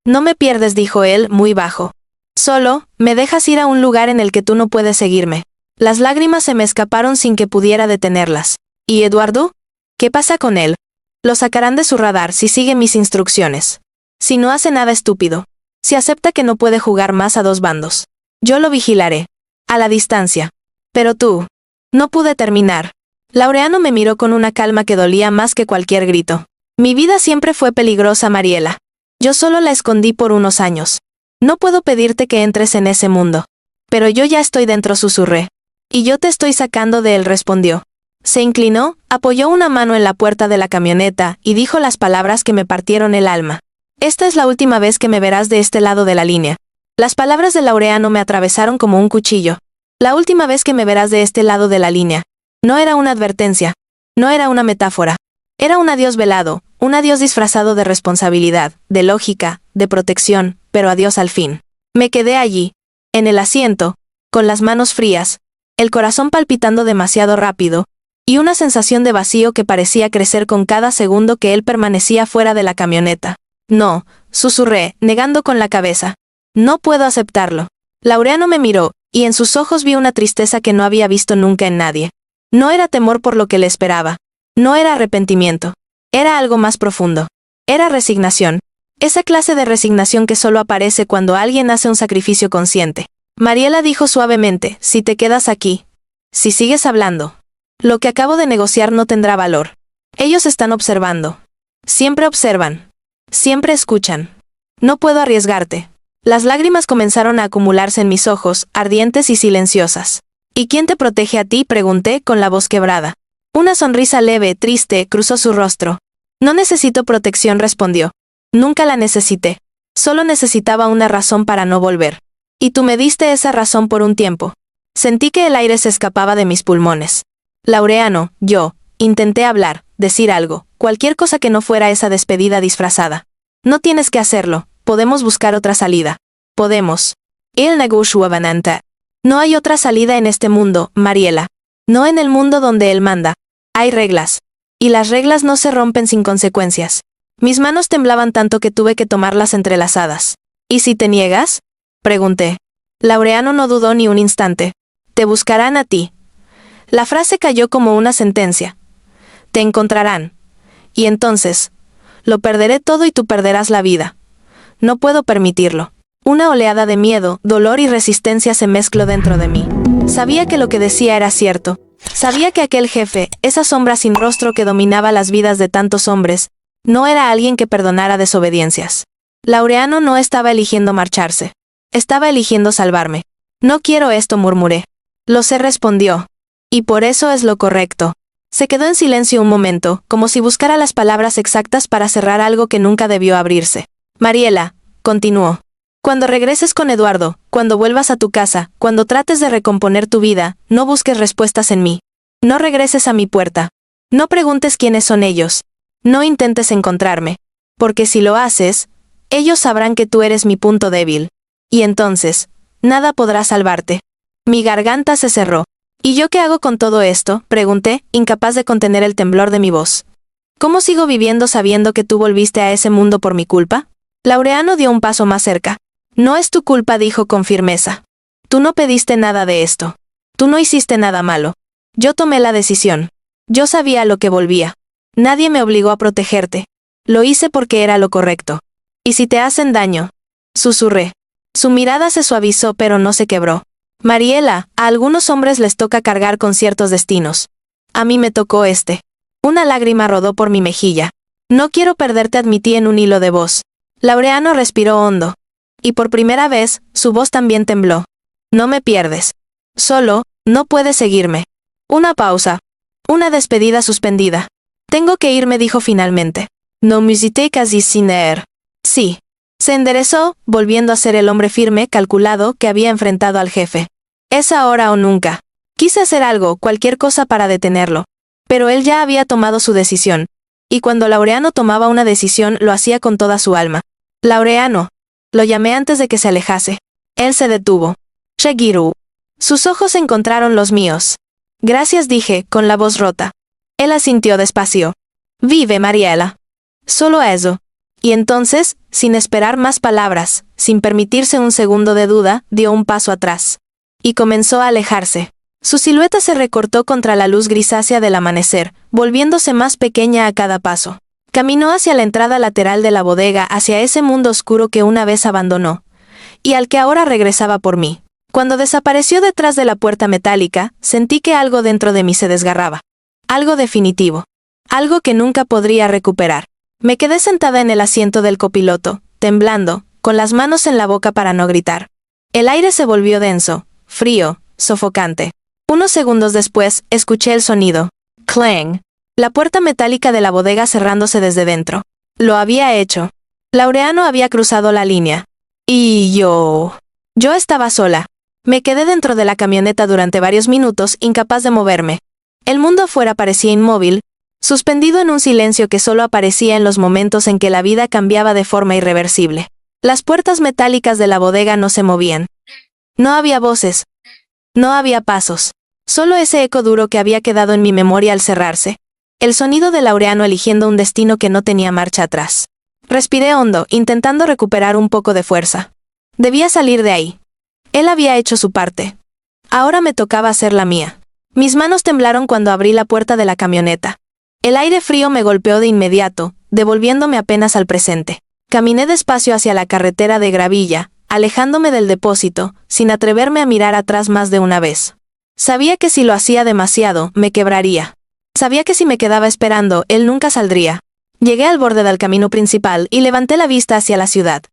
No me pierdes, dijo él, muy bajo. Solo, me dejas ir a un lugar en el que tú no puedes seguirme. Las lágrimas se me escaparon sin que pudiera detenerlas. ¿Y Eduardo? ¿Qué pasa con él? Lo sacarán de su radar si sigue mis instrucciones. Si no hace nada estúpido. Si acepta que no puede jugar más a dos bandos. Yo lo vigilaré. A la distancia. Pero tú. No pude terminar. Laureano me miró con una calma que dolía más que cualquier grito. Mi vida siempre fue peligrosa, Mariela. Yo solo la escondí por unos años. No puedo pedirte que entres en ese mundo. Pero yo ya estoy dentro, susurré. Y yo te estoy sacando de él, respondió. Se inclinó, apoyó una mano en la puerta de la camioneta y dijo las palabras que me partieron el alma. Esta es la última vez que me verás de este lado de la línea. Las palabras de Laureano me atravesaron como un cuchillo. La última vez que me verás de este lado de la línea. No era una advertencia. No era una metáfora. Era un adiós velado, un adiós disfrazado de responsabilidad, de lógica, de protección, pero adiós al fin. Me quedé allí, en el asiento, con las manos frías, el corazón palpitando demasiado rápido, y una sensación de vacío que parecía crecer con cada segundo que él permanecía fuera de la camioneta. No, susurré, negando con la cabeza. No puedo aceptarlo. Laureano me miró, y en sus ojos vi una tristeza que no había visto nunca en nadie. No era temor por lo que le esperaba. No era arrepentimiento. Era algo más profundo. Era resignación. Esa clase de resignación que solo aparece cuando alguien hace un sacrificio consciente. Mariela dijo suavemente, si te quedas aquí, si sigues hablando, lo que acabo de negociar no tendrá valor. Ellos están observando. Siempre observan. Siempre escuchan. No puedo arriesgarte. Las lágrimas comenzaron a acumularse en mis ojos, ardientes y silenciosas. ¿Y quién te protege a ti?, pregunté con la voz quebrada. Una sonrisa leve, triste, cruzó su rostro. No necesito protección, respondió. Nunca la necesité. Solo necesitaba una razón para no volver. Y tú me diste esa razón por un tiempo. Sentí que el aire se escapaba de mis pulmones. Laureano, yo, intenté hablar, decir algo, cualquier cosa que no fuera esa despedida disfrazada. No tienes que hacerlo, podemos buscar otra salida. Podemos. Él negó suavemente. No hay otra salida en este mundo, Mariela. No en el mundo donde él manda. Hay reglas. Y las reglas no se rompen sin consecuencias. Mis manos temblaban tanto que tuve que tomarlas entrelazadas. ¿Y si te niegas?, pregunté. Laureano no dudó ni un instante. Te buscarán a ti. La frase cayó como una sentencia. Te encontrarán. Y entonces, lo perderé todo y tú perderás la vida. No puedo permitirlo. Una oleada de miedo, dolor y resistencia se mezcló dentro de mí. Sabía que lo que decía era cierto. Sabía que aquel jefe, esa sombra sin rostro que dominaba las vidas de tantos hombres, no era alguien que perdonara desobediencias. Laureano no estaba eligiendo marcharse. Estaba eligiendo salvarme. No quiero esto, murmuré. Lo sé, respondió. Y por eso es lo correcto. Se quedó en silencio un momento, como si buscara las palabras exactas para cerrar algo que nunca debió abrirse. Mariela, continuó. Cuando regreses con Eduardo, cuando vuelvas a tu casa, cuando trates de recomponer tu vida, no busques respuestas en mí. No regreses a mi puerta. No preguntes quiénes son ellos. No intentes encontrarme. Porque si lo haces, ellos sabrán que tú eres mi punto débil. Y entonces, nada podrá salvarte. Mi garganta se cerró. ¿Y yo qué hago con todo esto?, pregunté, incapaz de contener el temblor de mi voz. ¿Cómo sigo viviendo sabiendo que tú volviste a ese mundo por mi culpa? Laureano dio un paso más cerca. No es tu culpa, dijo con firmeza. Tú no pediste nada de esto. Tú no hiciste nada malo. Yo tomé la decisión. Yo sabía a lo que volvía. Nadie me obligó a protegerte. Lo hice porque era lo correcto. ¿Y si te hacen daño?, susurré. Su mirada se suavizó pero no se quebró. Mariela, a algunos hombres les toca cargar con ciertos destinos. A mí me tocó este. Una lágrima rodó por mi mejilla. No quiero perderte, admití en un hilo de voz. Laureano respiró hondo. Y por primera vez, su voz también tembló. No me pierdes. Solo, no puedes seguirme. Una pausa. Una despedida suspendida. Tengo que irme, dijo finalmente. No musité quasi sin air. Sí. Se enderezó, volviendo a ser el hombre firme, calculado, que había enfrentado al jefe. Es ahora o nunca. Quise hacer algo, cualquier cosa para detenerlo. Pero él ya había tomado su decisión. Y cuando Laureano tomaba una decisión, lo hacía con toda su alma. Laureano. Lo llamé antes de que se alejase. Él se detuvo. Shigeru. Sus ojos encontraron los míos. Gracias, dije, con la voz rota. Él asintió despacio. Vive, Mariela. Solo eso. Y entonces, sin esperar más palabras, sin permitirse un segundo de duda, dio un paso atrás. Y comenzó a alejarse. Su silueta se recortó contra la luz grisácea del amanecer, volviéndose más pequeña a cada paso. Caminó hacia la entrada lateral de la bodega, hacia ese mundo oscuro que una vez abandonó, y al que ahora regresaba por mí. Cuando desapareció detrás de la puerta metálica, sentí que algo dentro de mí se desgarraba. Algo definitivo. Algo que nunca podría recuperar. Me quedé sentada en el asiento del copiloto, temblando, con las manos en la boca para no gritar. El aire se volvió denso, frío, sofocante. Unos segundos después, escuché el sonido. Clang. La puerta metálica de la bodega cerrándose desde dentro. Lo había hecho. Laureano había cruzado la línea. Y yo estaba sola. Me quedé dentro de la camioneta durante varios minutos, incapaz de moverme. El mundo afuera parecía inmóvil, suspendido en un silencio que solo aparecía en los momentos en que la vida cambiaba de forma irreversible. Las puertas metálicas de la bodega no se movían. No había voces. No había pasos. Solo ese eco duro que había quedado en mi memoria al cerrarse. El sonido de Laureano eligiendo un destino que no tenía marcha atrás. Respiré hondo, intentando recuperar un poco de fuerza. Debía salir de ahí. Él había hecho su parte. Ahora me tocaba hacer la mía. Mis manos temblaron cuando abrí la puerta de la camioneta. El aire frío me golpeó de inmediato, devolviéndome apenas al presente. Caminé despacio hacia la carretera de gravilla, alejándome del depósito, sin atreverme a mirar atrás más de una vez. Sabía que si lo hacía demasiado, me quebraría. Sabía que si me quedaba esperando, él nunca saldría. Llegué al borde del camino principal y levanté la vista hacia la ciudad.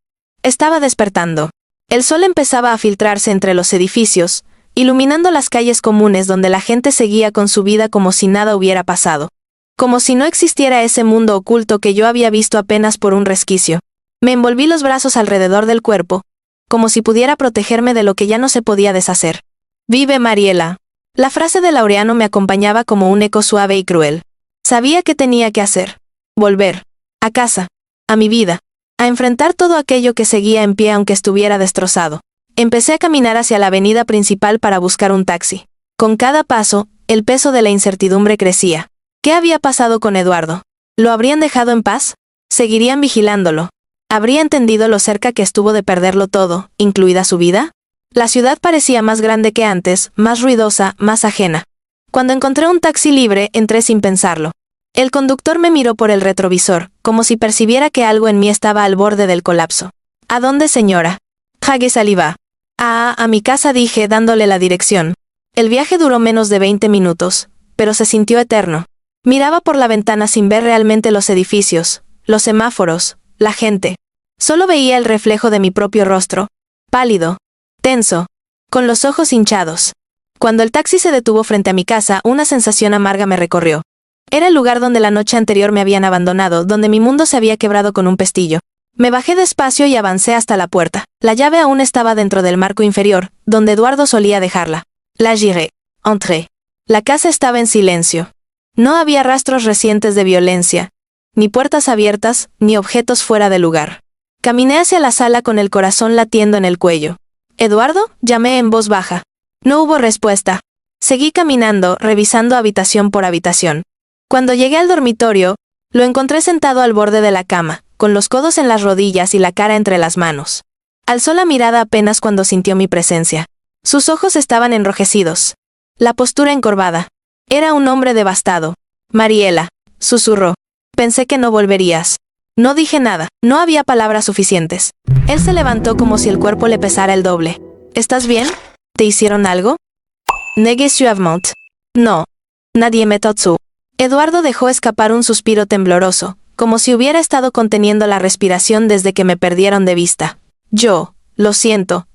Estaba despertando. El sol empezaba a filtrarse entre los edificios, iluminando las calles comunes donde la gente seguía con su vida como si nada hubiera pasado. Como si no existiera ese mundo oculto que yo había visto apenas por un resquicio. Me envolví los brazos alrededor del cuerpo, como si pudiera protegerme de lo que ya no se podía deshacer. «Vive, Mariela». La frase de Laureano me acompañaba como un eco suave y cruel. Sabía que tenía que hacer. Volver. A casa. A mi vida. A enfrentar todo aquello que seguía en pie aunque estuviera destrozado. Empecé a caminar hacia la avenida principal para buscar un taxi. Con cada paso, el peso de la incertidumbre crecía. ¿Qué había pasado con Eduardo? ¿Lo habrían dejado en paz? ¿Seguirían vigilándolo? ¿Habría entendido lo cerca que estuvo de perderlo todo, incluida su vida? La ciudad parecía más grande que antes, más ruidosa, más ajena. Cuando encontré un taxi libre, entré sin pensarlo. El conductor me miró por el retrovisor, como si percibiera que algo en mí estaba al borde del colapso. ¿A dónde, señora? Hage Saliva. A mi casa, dije, dándole la dirección. El viaje duró menos de 20 minutos, pero se sintió eterno. Miraba por la ventana sin ver realmente los edificios, los semáforos, la gente. Solo veía el reflejo de mi propio rostro, pálido, tenso, con los ojos hinchados. Cuando el taxi se detuvo frente a mi casa, una sensación amarga me recorrió. Era el lugar donde la noche anterior me habían abandonado, donde mi mundo se había quebrado con un pestillo. Me bajé despacio y avancé hasta la puerta. La llave aún estaba dentro del marco inferior, donde Eduardo solía dejarla. La giré. Entré. La casa estaba en silencio. No había rastros recientes de violencia, ni puertas abiertas, ni objetos fuera de lugar. Caminé hacia la sala con el corazón latiendo en el cuello. «¿Eduardo?», llamé en voz baja. No hubo respuesta. Seguí caminando, revisando habitación por habitación. Cuando llegué al dormitorio, lo encontré sentado al borde de la cama, con los codos en las rodillas y la cara entre las manos. Alzó la mirada apenas cuando sintió mi presencia. Sus ojos estaban enrojecidos. La postura encorvada. Era un hombre devastado. «Mariela», susurró. «Pensé que no volverías». No dije nada, no había palabras suficientes. Él se levantó como si el cuerpo le pesara el doble. «¿Estás bien? ¿Te hicieron algo?» «Negué suavement». «No. Nadie me tocó». Eduardo dejó escapar un suspiro tembloroso, como si hubiera estado conteniendo la respiración desde que me perdieron de vista. «Yo, lo siento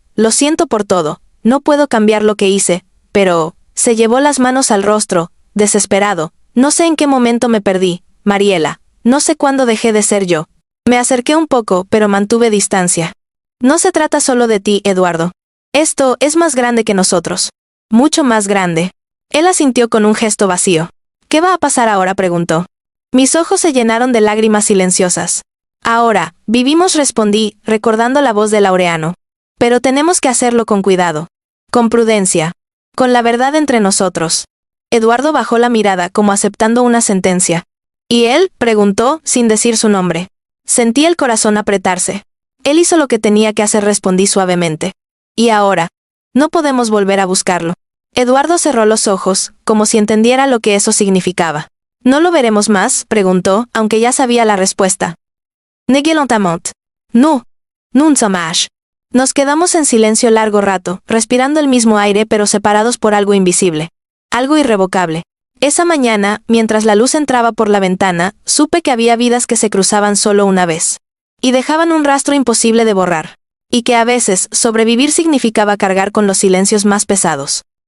por todo, no puedo cambiar lo que hice, pero...» Se llevó las manos al rostro, desesperado. «No sé en qué momento me perdí, Mariela, no sé cuándo dejé de ser yo». Me acerqué un poco, pero mantuve distancia. «No se trata solo de ti, Eduardo. Esto es más grande que nosotros. Mucho más grande». Él asintió con un gesto vacío. «¿Qué va a pasar ahora?», preguntó. Mis ojos se llenaron de lágrimas silenciosas. «Ahora, vivimos», respondí, recordando la voz de Laureano. «Pero tenemos que hacerlo con cuidado. Con prudencia. Con la verdad entre nosotros». Eduardo bajó la mirada como aceptando una sentencia. «¿Y él?», preguntó, sin decir su nombre. Sentí el corazón apretarse. Él hizo lo que tenía que hacer, respondí suavemente. «¿Y ahora? No podemos volver a buscarlo». Eduardo cerró los ojos, como si entendiera lo que eso significaba. «¿No lo veremos más?», preguntó, aunque ya sabía la respuesta. «Negué lentement. No. Nun sommes». Nos quedamos en silencio largo rato, respirando el mismo aire pero separados por algo invisible. Algo irrevocable. Esa mañana, mientras la luz entraba por la ventana, supe que había vidas que se cruzaban solo una vez. y dejaban un rastro imposible de borrar. Y que a veces sobrevivir significaba cargar con los silencios más pesados.